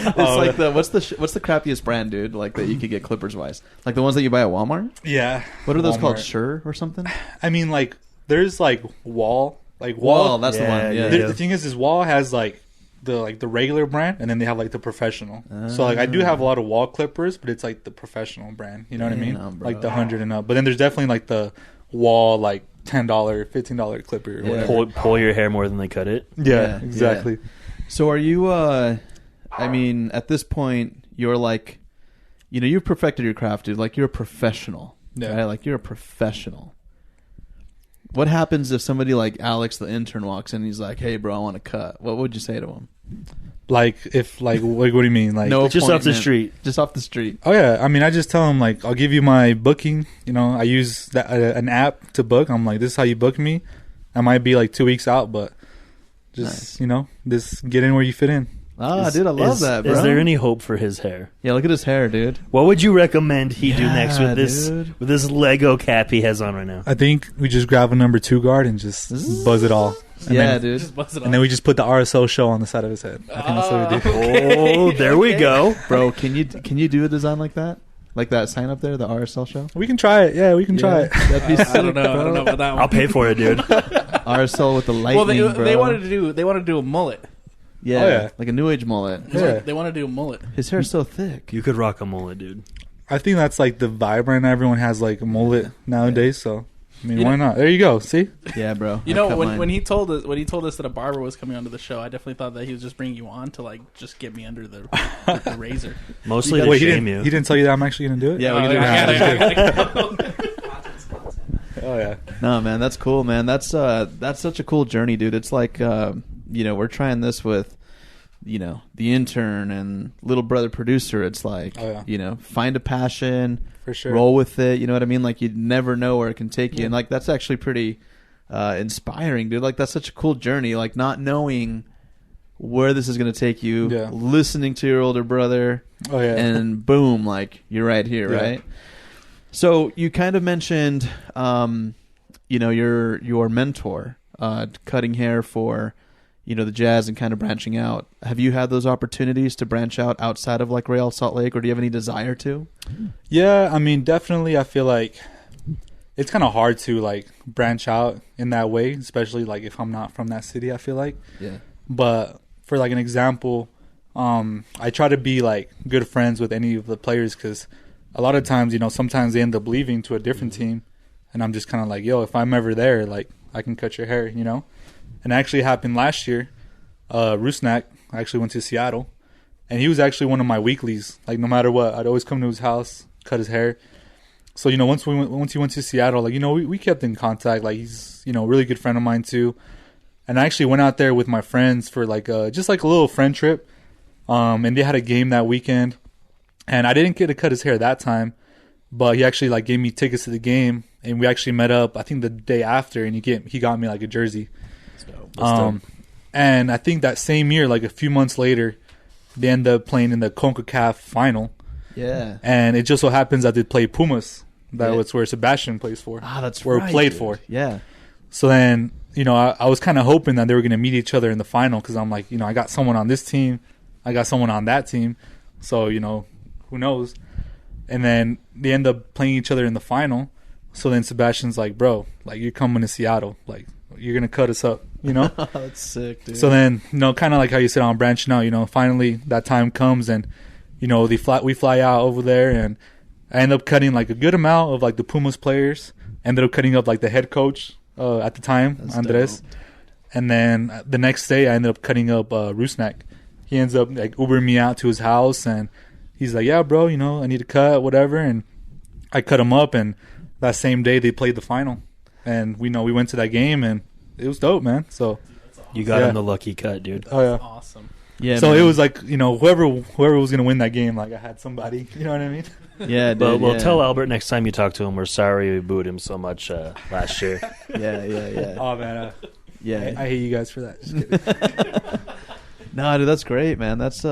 It's like what's the crappiest brand, dude? Like that you could get clippers wise, like the ones that you buy at Walmart. Yeah. What are those called? Walmart. Sure or something? I mean, like there's like Wall. Wall. That's the Yeah, one. Yeah. yeah. The thing is Wall has like the regular brand, and then they have like the professional. So like I do have a lot of Wall clippers, but it's like the professional brand. You know what I mean? Damn, bro. Like the 100 and up. But then there's definitely like the Wall like $10, $15 clipper. Or Yeah. whatever. Pull your hair more than they cut it. Yeah, Yeah, exactly. So are you? I mean, at this point, you're like, you've perfected your craft, dude. Like you're a professional. Yeah. Right? Like you're a professional. What happens if somebody like Alex, the intern, walks in and he's like, "Hey, bro, I want to cut." What would you say to him? Like if like what do you mean? Like No Just off the appointment. street. Just off the street. Oh yeah, I mean, I just tell them like I'll give you my booking. I use an app to book. I'm like, this is how you book me. I might be like 2 weeks out, but just just get in where you fit in. Ah, dude, I love that, bro. Is there any hope for his hair? Yeah, look at his hair, dude. What would you recommend he do next Yeah, with this dude. with this Lego cap he has on right now? I think we just grab a number 2 guard and just buzz it all. And Yeah, then, dude. Just bust it And then we just put the RSL show on the side of his head. I think that's what we do. Oh, there we go. Bro, can you do a design like that? Like that sign up there, the RSL show? We can try it. Yeah, we can try it. That'd be sick, I don't know. I bro. don't know about that one. I'll pay for it, dude. RSL with the lightning, Well, bro. they wanted to do a mullet. Yeah, Oh, yeah. like a new age mullet. Yeah. They want to do a mullet. His hair's so thick. You could rock a mullet, dude. I think that's like the vibe right now. Everyone has like a mullet nowadays, so I mean, why not? There you go. See? Yeah, bro. You I know, cut mine. when he told us that a barber was coming onto the show, I definitely thought that he was just bringing you on to like just get me under the razor. Mostly to Wait, he shame you. didn't tell you that I'm actually going to do it? Yeah, we can do I Oh, yeah. No, man, that's cool, man. That's such a cool journey, dude. It's like we're trying this with the intern and little brother producer. It's like Oh, yeah. find a passion, For sure. roll with it. You know what I mean? Like you'd never know where it can take you, and like that's actually pretty inspiring, dude. Like that's such a cool journey. Like not knowing where this is going to take you, Yeah. listening to your older brother, Oh, yeah. and boom, like you're right here, Yeah. right? So you kind of mentioned, your mentor, cutting hair for, the Jazz and kind of branching out. Have you had those opportunities to branch out outside of like Real Salt Lake, or do you have any desire to? Yeah, I mean, definitely I feel like it's kind of hard to like branch out in that way, especially like if I'm not from that city, I feel like. Yeah. But for like an example, I try to be like good friends with any of the players because a lot of times, sometimes they end up leaving to a different team. And I'm just kind of like, yo, if I'm ever there, like I can cut your hair, And it actually happened last year. Rusnak actually went to Seattle. And he was actually one of my weeklies. Like no matter what, I'd always come to his house, cut his hair. So, once he went to Seattle, like, we kept in contact. Like he's, a really good friend of mine too. And I actually went out there with my friends for like just like a little friend trip. And they had a game that weekend. And I didn't get to cut his hair that time. but he actually like gave me tickets to the game, and we actually met up I think the day after, and he got me like a jersey. And I think that same year, like a few months later, they end up playing in the CONCACAF final. Yeah. And it just so happens that they play Pumas. That was where Sebastian plays for. Ah, that's where right. he played dude. for. Yeah. So then, I was kind of hoping that they were going to meet each other in the final because I'm like, I got someone on this team. I got someone on that team. So, who knows? And then they end up playing each other in the final. So then Sebastian's like, bro, like, you're coming to Seattle. Like, you're going to cut us up, That's sick, dude. So then, kind of like how you said on branching out, finally that time comes and, we fly out over there and I end up cutting like a good amount of like the Pumas players. Ended up cutting up like the head coach at the time, That's Andres. dope. And then the next day I ended up cutting up Rusnak. He ends up like Ubering me out to his house and he's like, yeah, bro, I need to cut, whatever. And I cut him up and that same day they played the final. And we went to that game and it was dope, man. So you got him the lucky cut, dude. Oh yeah, awesome. Yeah. So man. it was like whoever was gonna win that game, like I had somebody. You know what I mean? Yeah, dude. But we'll yeah. tell Albert next time you talk to him. We're sorry we booed him so much last year. Yeah. Oh man, Yeah. I hate you guys for that. Just kidding. No, dude, that's great, man. That's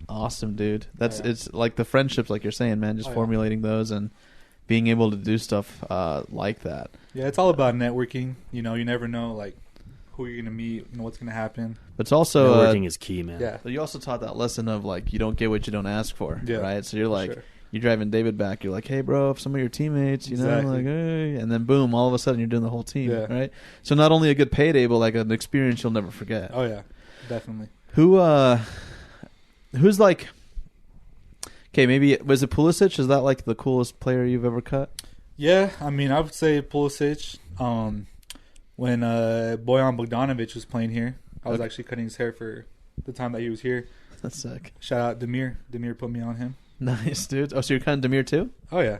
awesome, dude. It's like the friendships, like you're saying, man. Just formulating those and being able to do stuff like that. Yeah, it's all about networking. You never know like who you're gonna meet, what's gonna happen. But it's also Networking is key, man. Yeah. But you also taught that lesson of like you don't get what you don't ask for, Yeah, right? So you're like sure. you're driving David back. You're like, hey, bro, if some of your teammates, Exactly. like, hey, and then boom, all of a sudden you're doing the whole team, Yeah. right? So not only a good payday, but like an experience you'll never forget. Oh yeah, definitely. Who's like, okay, maybe was it Pulisic? Is that like the coolest player you've ever cut? Yeah, I mean, I would say Pulisic. When Bojan Bogdanovic was playing here, I was actually cutting his hair for the time that he was here. That's sick. Shout out Demir. Demir put me on him. Nice, dude. Oh, so you're cutting Demir too? Oh yeah,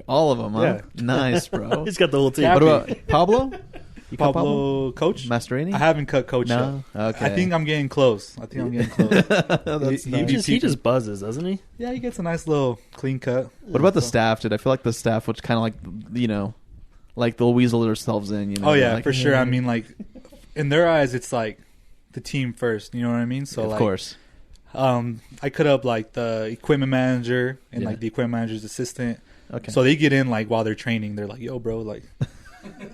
All of them, huh? Yeah. Nice, bro. He's got the whole team. Yeah. What about Pablo? You cut Pablo Coach. Mastroeni? I haven't cut Coach No? yet. Okay. I think I'm getting close. That's That's He- nice. He just buzzes, doesn't he? Yeah, he gets a nice little clean cut. What about the staff, dude? I feel like the staff, which kind of like, like they'll weasel themselves in, Oh yeah, like, for sure. I mean, like in their eyes, it's like the team first. You know what I mean? So of like, course. I cut up like the equipment manager and Yeah. like the equipment manager's assistant. Okay. So they get in like while they're training. They're like, "Yo, bro, like,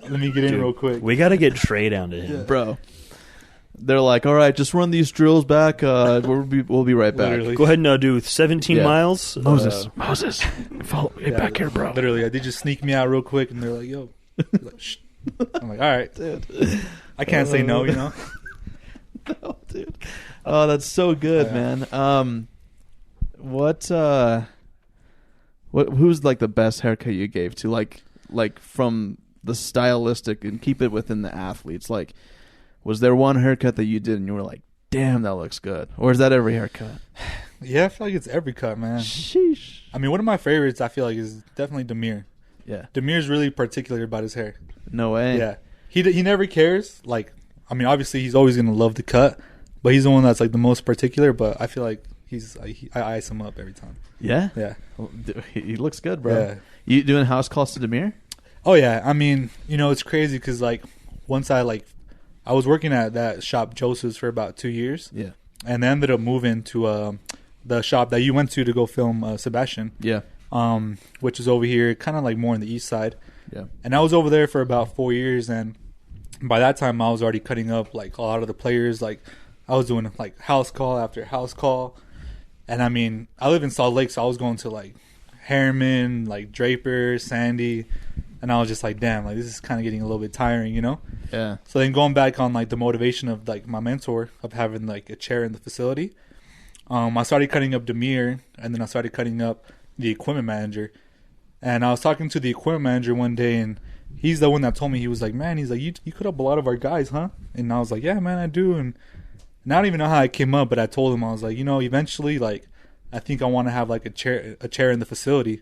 let me get in Dude, real quick." We got to get Trey down to him. Bro. They're like, all right, just run these drills back. We'll be right back. Literally. Go ahead and do 17 Yeah. miles. Moses, follow me Yeah, back here, bro. Literally, they just sneak me out real quick, and they're like, "Yo," like, shh. I'm like, "All right, Dude. I can't say no," you know. No, dude. Oh, that's so good, Yeah. man. Who's like the best haircut you gave to like from the stylistic and keep it within the athletes? Like, was there one haircut that you did and you were like, damn, that looks good? Or is that every haircut? Yeah, I feel like it's every cut, man. Sheesh. I mean, one of my favorites, I feel like, is definitely Demir. Yeah. Demir's really particular about his hair. No way. Yeah, he never cares. Like, I mean, obviously, he's always gonna love the cut, but he's the one that's like the most particular. But I feel like I ice him up every time. Yeah? Yeah. Well, he looks good, bro. Yeah. You doing house calls to Demir? Oh yeah. I mean, it's crazy because like once I was working at that shop Joseph's for about 2 years. Yeah. And then ended up moving to the shop that you went to go film Sebastian. Yeah. Which is over here, kind of like more on the east side. Yeah. And I was over there for about 4 years, and by that time I was already cutting up like a lot of the players. Like I was doing like house call after house call, and I mean I live in Salt Lake, so I was going to like Harriman, like Draper, Sandy, and I was just like, damn, like this is kind of getting a little bit tiring, Yeah. So then going back on like the motivation of like my mentor of having like a chair in the facility, I started cutting up Demir, and then I started cutting up the equipment manager. And I was talking to the equipment manager one day, and he's the one that told me, he was like, man, he's like, you cut up a lot of our guys, huh? And I was like, yeah, man, I do. And I don't even know how it came up, but I told him, I was like, eventually, like, I think I want to have like a chair in the facility,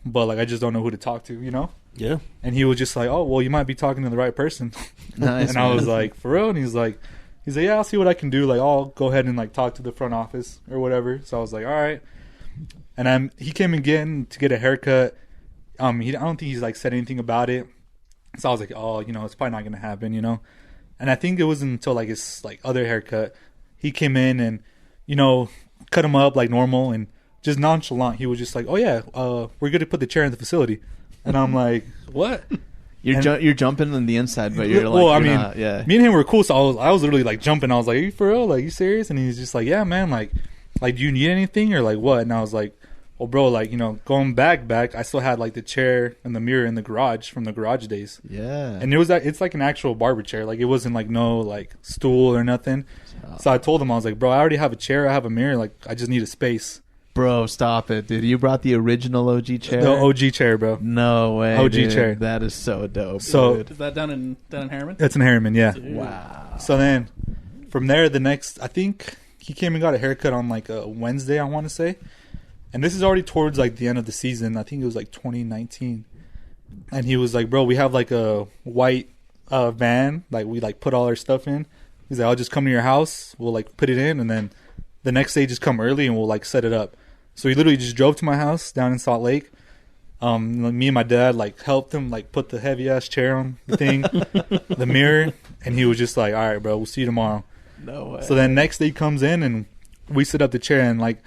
but like I just don't know who to talk to, Yeah. And he was just like, oh, well, you might be talking to the right person. Nice. And I was like, for real? And he's like, yeah, I'll see what I can do. Like, I'll go ahead and like talk to the front office or whatever. So I was like, all right. And he came again to get a haircut. I don't think he's like said anything about it. So I was like, oh, it's probably not gonna happen, And I think it wasn't until like his like other haircut, he came in and, cut him up like normal and just nonchalant. He was just like, oh yeah, we're gonna put the chair in the facility, and I'm like, what? You're jumping on the inside, but you're like, well, not, yeah. Me and him were cool, so I was literally like jumping. I was like, are you for real? Like, you serious? And he's just like, yeah, man. Like, do you need anything or like what? And I was like, well, bro, like, going back, I still had like the chair and the mirror in the garage from the garage days. Yeah. And it's like an actual barber chair. Like, it wasn't like no like stool or nothing. So I told him, I was like, bro, I already have a chair. I have a mirror. Like, I just need a space. Bro, stop it, dude. You brought the original OG chair? The OG chair, bro. No way, OG dude. chair. That is so dope, So, dude. Is that down in Harriman? It's in Harriman, yeah. Dude. Wow. So then, from there, I think he came and got a haircut on like a Wednesday, I want to say. And this is already towards like the end of the season. I think it was like 2019. And he was like, bro, we have like a white van. Like, we like put all our stuff in. He's like, I'll just come to your house. We'll like put it in. And then the next day, just come early and we'll like set it up. So he literally just drove to my house down in Salt Lake. Me and my dad like helped him like put the heavy ass chair on the thing, the mirror, and he was just like, "All right, bro, we'll see you tomorrow." No way. So then next day he comes in and we set up the chair, and like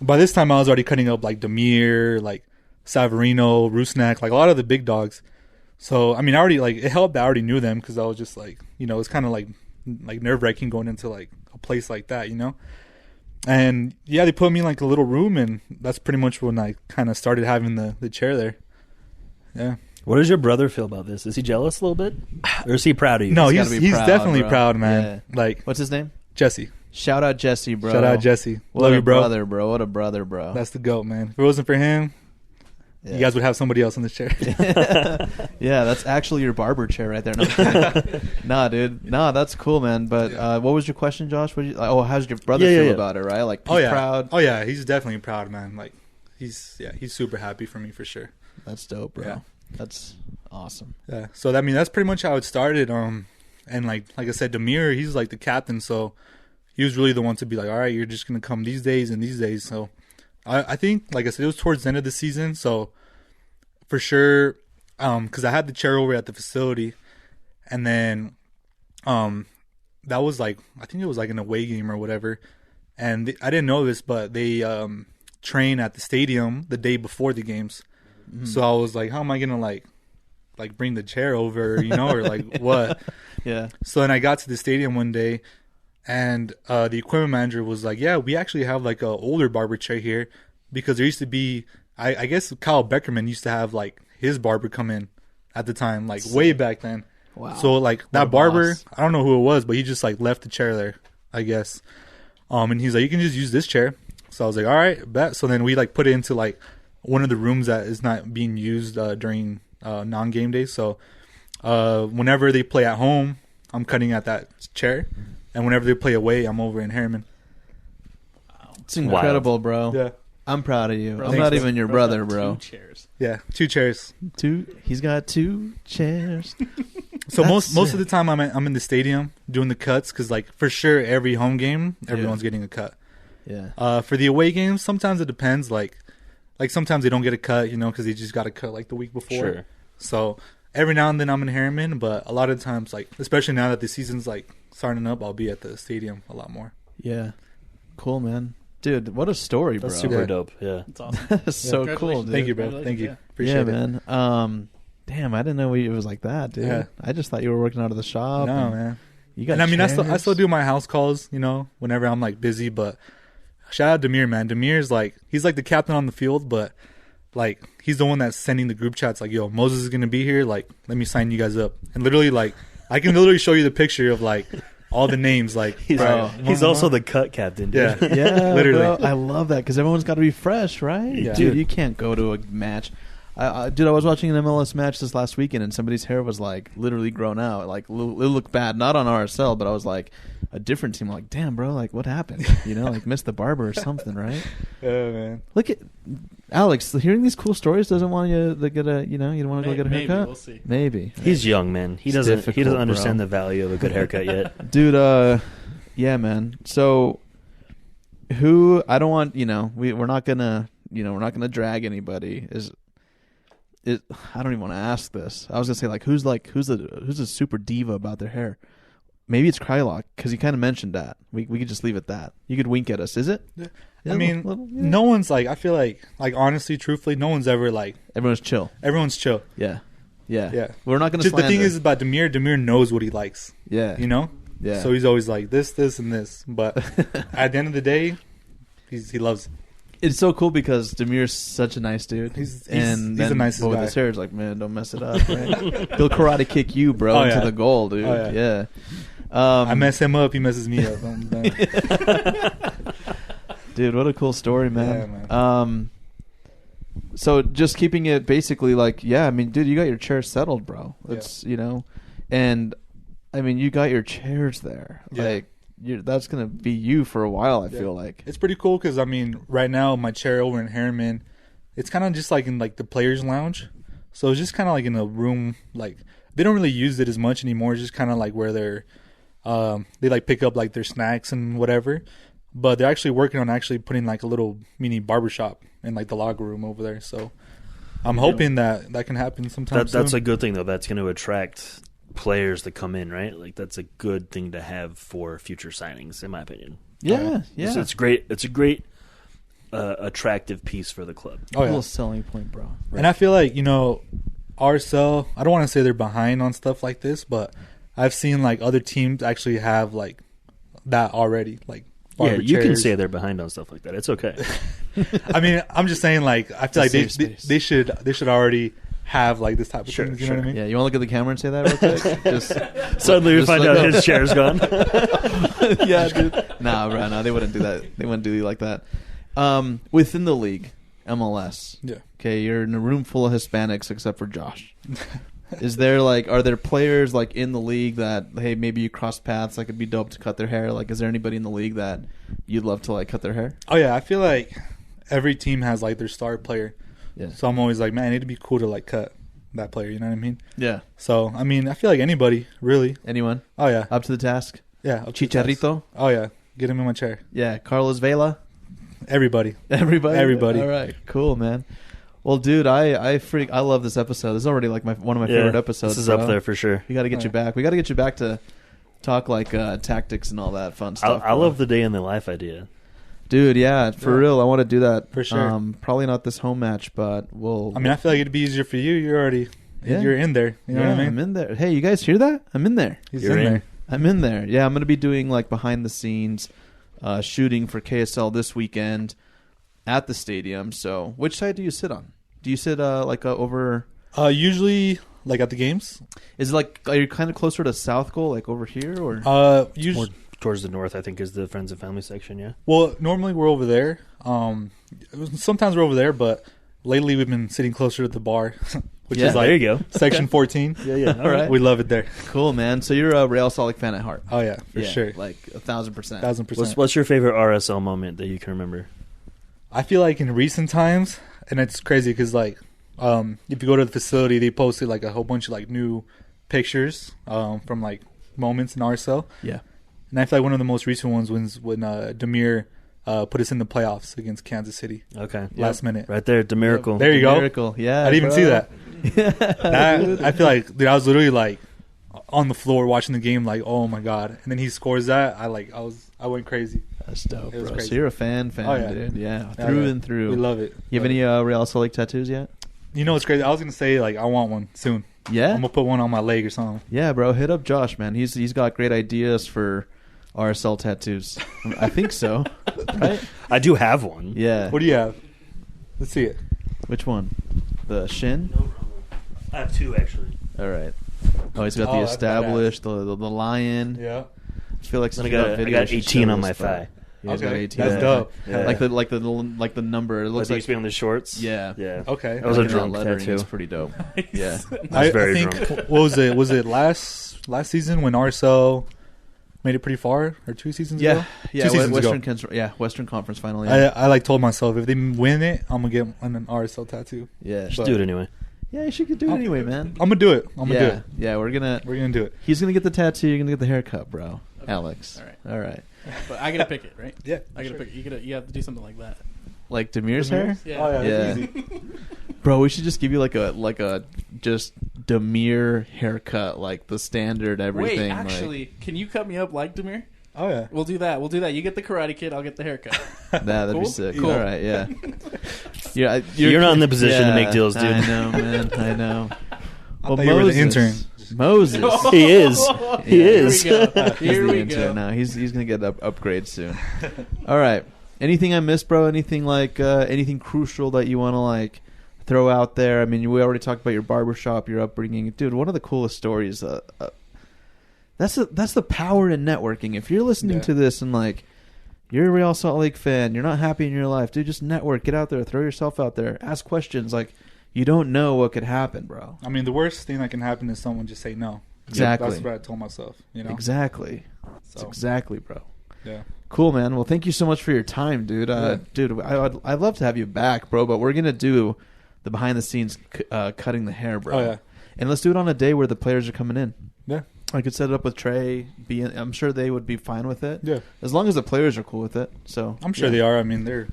by this time I was already cutting up like Demir, like Savarino, Rusnak, like a lot of the big dogs. So I mean, I already like it helped that I already knew them because I was just like, it's kind of like nerve wracking going into like a place like that, And yeah, they put me in like a little room, and that's pretty much when I kind of started having the chair there. Yeah. What does your brother feel about this? Is he jealous a little bit, or is he proud of you? No, He's he's gotta be proud, definitely bro. proud, man. Yeah. Like, What's his name? Jesse. Shout out Jesse, bro. Shout out Jesse. What Love a you, bro. brother, bro. What a brother, bro. That's the GOAT, man. If it wasn't for him, Yeah. you guys would have somebody else in this chair. Yeah, that's actually your barber chair right there. No, I'm kidding. Nah, dude. Nah, that's cool, man. But what was your question, Josh? How's your brother feel about it, right? Like, he's proud? Oh, yeah. He's definitely proud, man. Like, he's super happy for me for sure. That's dope, bro. Yeah. That's awesome. Yeah. So, I mean, that's pretty much how it started. And like I said, Demir, he's like the captain. So, he was really the one to be like, all right, you're just going to come these days and these days. So, I think, like I said, it was towards the end of the season. So, for sure, because I had the chair over at the facility. And then that was like, I think it was like an away game or whatever. And I didn't know this, but they train at the stadium the day before the games. Mm. So I was like, how am I going to like bring the chair over, or like what? Yeah. So then I got to the stadium one day, and the equipment manager was like, yeah, we actually have like a older barber chair here, because there used to be, I guess Kyle Beckerman used to have like his barber come in at the time, like way back then. Wow. So like that barber, I don't know who it was, but he just like left the chair there, I guess. And he's like, you can just use this chair. So I was like, all right, bet. So then we like put it into like one of the rooms that is not being used during non-game days. So whenever they play at home, I'm cutting at that chair. And whenever they play away, I'm over in Harriman. It's incredible, bro. Yeah. I'm proud of you. Bro, I'm not even your brother, bro. 2 chairs. Yeah, 2 chairs. He's got 2 chairs. So most of the time I'm in the stadium doing the cuts, because like for sure every home game everyone's getting a cut. Yeah. For the away games, sometimes it depends. Like sometimes they don't get a cut, because they just got a cut like the week before. Sure. So every now and then I'm in Harriman, but a lot of times, like especially now that the season's like starting up, I'll be at the stadium a lot more. Yeah. Cool, man. Dude, what a story, bro. That's super dope. Yeah. It's awesome. That's so cool, dude. Thank you, bro. Thank you. Yeah. Appreciate it. man. Damn, I didn't know it was like that, dude. Yeah. I just thought you were working out of the shop. No, man. You got And I mean, I chairs. still do my house calls, whenever I'm like busy. But shout out Demir, man. Demir's like, he's like the captain on the field, but like he's the one that's sending the group chats like, yo, Moses is gonna be here. Like, let me sign you guys up. And literally, like, I can literally show you the picture of like all the names. Like, He's also the cut captain, dude. Yeah. Yeah, Literally. bro. I love that because everyone's got to be fresh, right? Yeah. Dude, you can't go to a match. Dude, I was watching an MLS match this last weekend, and somebody's hair was like literally grown out. Like it looked bad, not on RSL, but I was like a different team. Like, damn, bro, like what happened? Like missed the barber or something, right? Yeah, man. Look at Alex. Hearing these cool stories doesn't want you to get a, you don't want to go get a haircut. Maybe we'll see. Maybe He's young, man. He doesn't difficult, understand bro. the value of a good haircut yet. Dude, yeah, man. So, who I don't want, we're not gonna we're not gonna drag anybody. I don't even want to ask this. I was gonna say who's a super diva about their hair. Maybe it's Krylock because you kind of mentioned that. We could just leave it at that. You could wink at us. Is it? Yeah. Yeah, I mean, yeah. no one's I feel like honestly, truthfully, no one's ever Everyone's chill. Everyone's chill. Yeah. Yeah. We're not gonna. Just the thing slander. is about Demir. Demir knows what he likes. Yeah. Yeah. So he's always like this, and this. But at the end of the day, he loves it. It's so cool because Demir's such a nice dude. He's then the nicest with guy. his hair, it's like, man, don't mess it up. Right? He'll karate kick you, bro, Oh, into yeah. the goal, dude. Oh, yeah. I mess him up, he messes me up. Dude, what a cool story, Yeah, man. man. So just keeping it basically I mean, dude, you got your chair settled, bro. It's and I mean, you got your chairs there. Yeah. That's gonna be you for a while. I feel like It's pretty cool because I mean, right now my chair over in Harriman, it's kind of just in the players' lounge. So it's just kind of in a room. They don't really use it as much anymore. It's just kind of where they're they pick up their snacks and whatever. But they're actually working on putting a little mini barbershop in the locker room over there. So I'm hoping that can happen sometime. That's soon. a good thing though. That's going to attract players to come in, right? That's a good thing to have for future signings, in my opinion. yeah. It's great. It's a great attractive piece for the club. Oh, yeah. Little selling point, bro. And I feel RSL, I don't want to say they're behind on stuff like this, but I've seen other teams actually have that already. Yeah, barber you can chairs. say they're behind on stuff like that. It's okay. I mean, I'm just saying I feel It's a safe space. they should already have this type of Sure, things. You know what I mean? Yeah, you want to look at the camera and say that real quick? Just Suddenly we just find like out that. his chair's gone. Yeah, dude. Nah, bro, no, they wouldn't do that. They wouldn't do you like that. Within the league, MLS. Yeah. Okay, you're in a room full of Hispanics except for Josh. Is there are there players in the league that, hey, maybe you cross paths, it'd be dope to cut their hair? Is there anybody in the league that you'd love to cut their hair? Oh yeah, I feel every team has their star player. Yeah. So I'm always man, it'd be cool to cut that player. You know what I mean? Yeah. So I mean, I feel anybody really. Anyone? Oh yeah, Up to the task? yeah. up to the task. Chicharito? Oh yeah, get him in my chair. Yeah. Carlos Vela? Everybody. Everybody. All right. Cool, man. Well, dude, I love this episode. This is already one of my favorite episodes. This is bro. up there for sure. We got to get you back. We got to get you back to talk tactics and all that fun stuff. I love the day in the life idea. Dude, yeah, for real. I want to do that. For sure. Probably not this home match, but we'll. I mean, I feel it'd be easier for you. You're already, you're in there. You know what I mean? I'm in there. Hey, you guys hear that? I'm in there. He's You're in in. there. I'm in there. Yeah, I'm going to be doing behind the scenes shooting for KSL this weekend at the stadium. So, which side do you sit on? Do you sit over? Usually at the games. Is it are you kind of closer to South Goal, over here, or? More Usually. towards the north, I think, is the friends and family section. Yeah. Well, normally we're over there. Sometimes we're over there, but lately we've been sitting closer to the bar, which is there you go. section 14. Yeah. All right. We love it there. Cool, man. So you're a Real Salt Lake fan at heart. Oh yeah, for sure, 1,000%. 1,000%. What's your favorite RSL moment that you can remember? I feel in recent times, and it's crazy because if you go to the facility, they posted a whole bunch of new pictures from moments in RSL. Yeah. And I feel one of the most recent ones was when Demir put us in the playoffs against Kansas City Okay. last minute. Right there, the miracle. There you go. Miracle. Yeah. I didn't even see bro. that. I feel dude, I was literally on the floor watching the game, oh my god! And then he scores that. I went crazy. That's dope, It was bro. crazy. So you're a fan, Oh, yeah. dude. Yeah, Yeah, through yeah. and through. We love it. You have any Real Salt Lake tattoos yet? You know what's crazy? I was gonna say I want one soon. Yeah. I'm gonna put one on my leg or something. Yeah, bro. Hit up Josh, man. He's got great ideas for RSL tattoos. I think so. Right? I do have one. Yeah. What do you have? Let's see it. Which one? The shin? No problem. I have two actually. All right. Oh, he's got Oh, the that's established, the lion. Yeah. I feel like I got 18 on my thigh. Yeah, he's got Okay, 18. that's Yeah. dope. Yeah. Like the number. It Like looks they like used to be on the shorts. yeah. Yeah. Okay. That was a Looking at drunk that lettering, tattoo. It's pretty dope. Yeah. I was very think, drunk. What was it? Was it last season when RSL made it pretty far, or 2 seasons ago? Yeah. 2 seasons ago. Western Conference final. Yeah. I told myself if they win it, I'm gonna get an RSL tattoo. Yeah. Just But- do it anyway. Yeah, you should do it anyway, man. I'm gonna do it. I'm gonna do Yeah. it. Yeah, we're gonna do it. He's gonna get the tattoo, you're gonna get the haircut, bro. Alex. All right. All right. But I gotta pick it, right? Yeah. I gotta pick it. You have to do something like that. Like Demir's hair? Yeah. Oh, yeah. Yeah. That's easy. Bro, we should just give you like a just Demir haircut, like the standard everything. Wait, actually, can you cut me up like Demir? Oh, yeah. We'll do that. You get the Karate Kid. I'll get the haircut. That'd Cool? be sick. Cool. All right, yeah. Yeah, You're not in the position to make deals, dude. I know, man. I know. I thought you were the intern. Moses. He is. He is. Here we go. He's Here the we intern go. now. He's gonna get upgrade soon. All right. Anything I missed, bro? Anything like anything crucial that you want to like throw out there? I mean, we already talked about your barbershop, your upbringing, dude. One of the coolest stories. That's the power in networking. If you're listening to this and like you're a Real Salt Lake fan, you're not happy in your life, dude. Just network, get out there, throw yourself out there, ask questions. Like you don't know what could happen, bro. I mean, the worst thing that can happen is someone just say no. Exactly. That's what I told myself. You know. Exactly. So, Exactly, bro. yeah. Cool, man. Well, thank you so much for your time, dude. Dude, I'd love to have you back, bro. But we're gonna do the behind the scenes cutting the hair, bro. Oh, yeah. And let's do it on a day where the players are coming in. Yeah. I could set it up with Trey. I'm sure they would be fine with it. Yeah. As long as the players are cool with it. So I'm sure they are. I mean, they're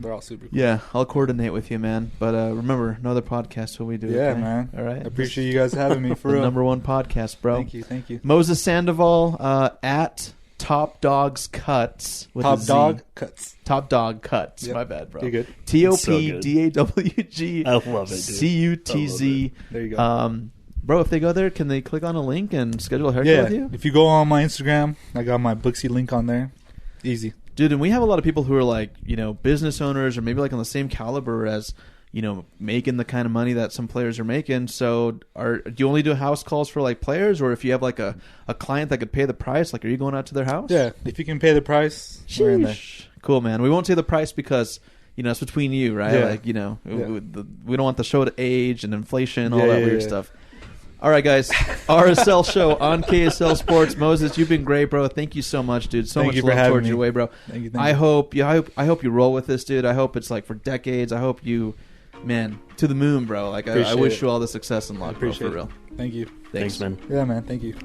all super cool. Yeah, I'll coordinate with you, man. But remember, no other podcast will we do. Yeah, okay? man. All right. I appreciate you guys having me for the real. #1 podcast, bro. Thank you. Moses Sandoval at TopDawgCutz. with a Z. TopDawgCutz. TopDawgCutz. Yep. My bad, bro. You're good. TopDawgCutz. I love it, dude. There you go. Bro, if they go there, can they click on a link and schedule a haircut Yeah. with you? If you go on my Instagram, I got my Booksy link on there. Easy. Dude, and we have a lot of people who are like, business owners or maybe like on the same caliber as, making the kind of money that some players are making. So do you only do house calls for like players, or if you have like a client that could pay the price, like are you going out to their house? Yeah. If you can pay the price, we're in there. Cool, man. We won't say the price because, it's between you, right? Yeah. Like, we don't want the show to age and inflation, all that weird stuff. All right, guys. RSL Show on KSL Sports. Moses, you've been great, bro. Thank you so much, dude. Thank Much you for love having towards me. your way, bro. Thank you. I hope you roll with this, dude. I hope it's like for decades. I hope you, man, to the moon, bro. Like I wish you all the success and luck, bro, for real. Thank you. Thanks, man. Yeah, man. Thank you.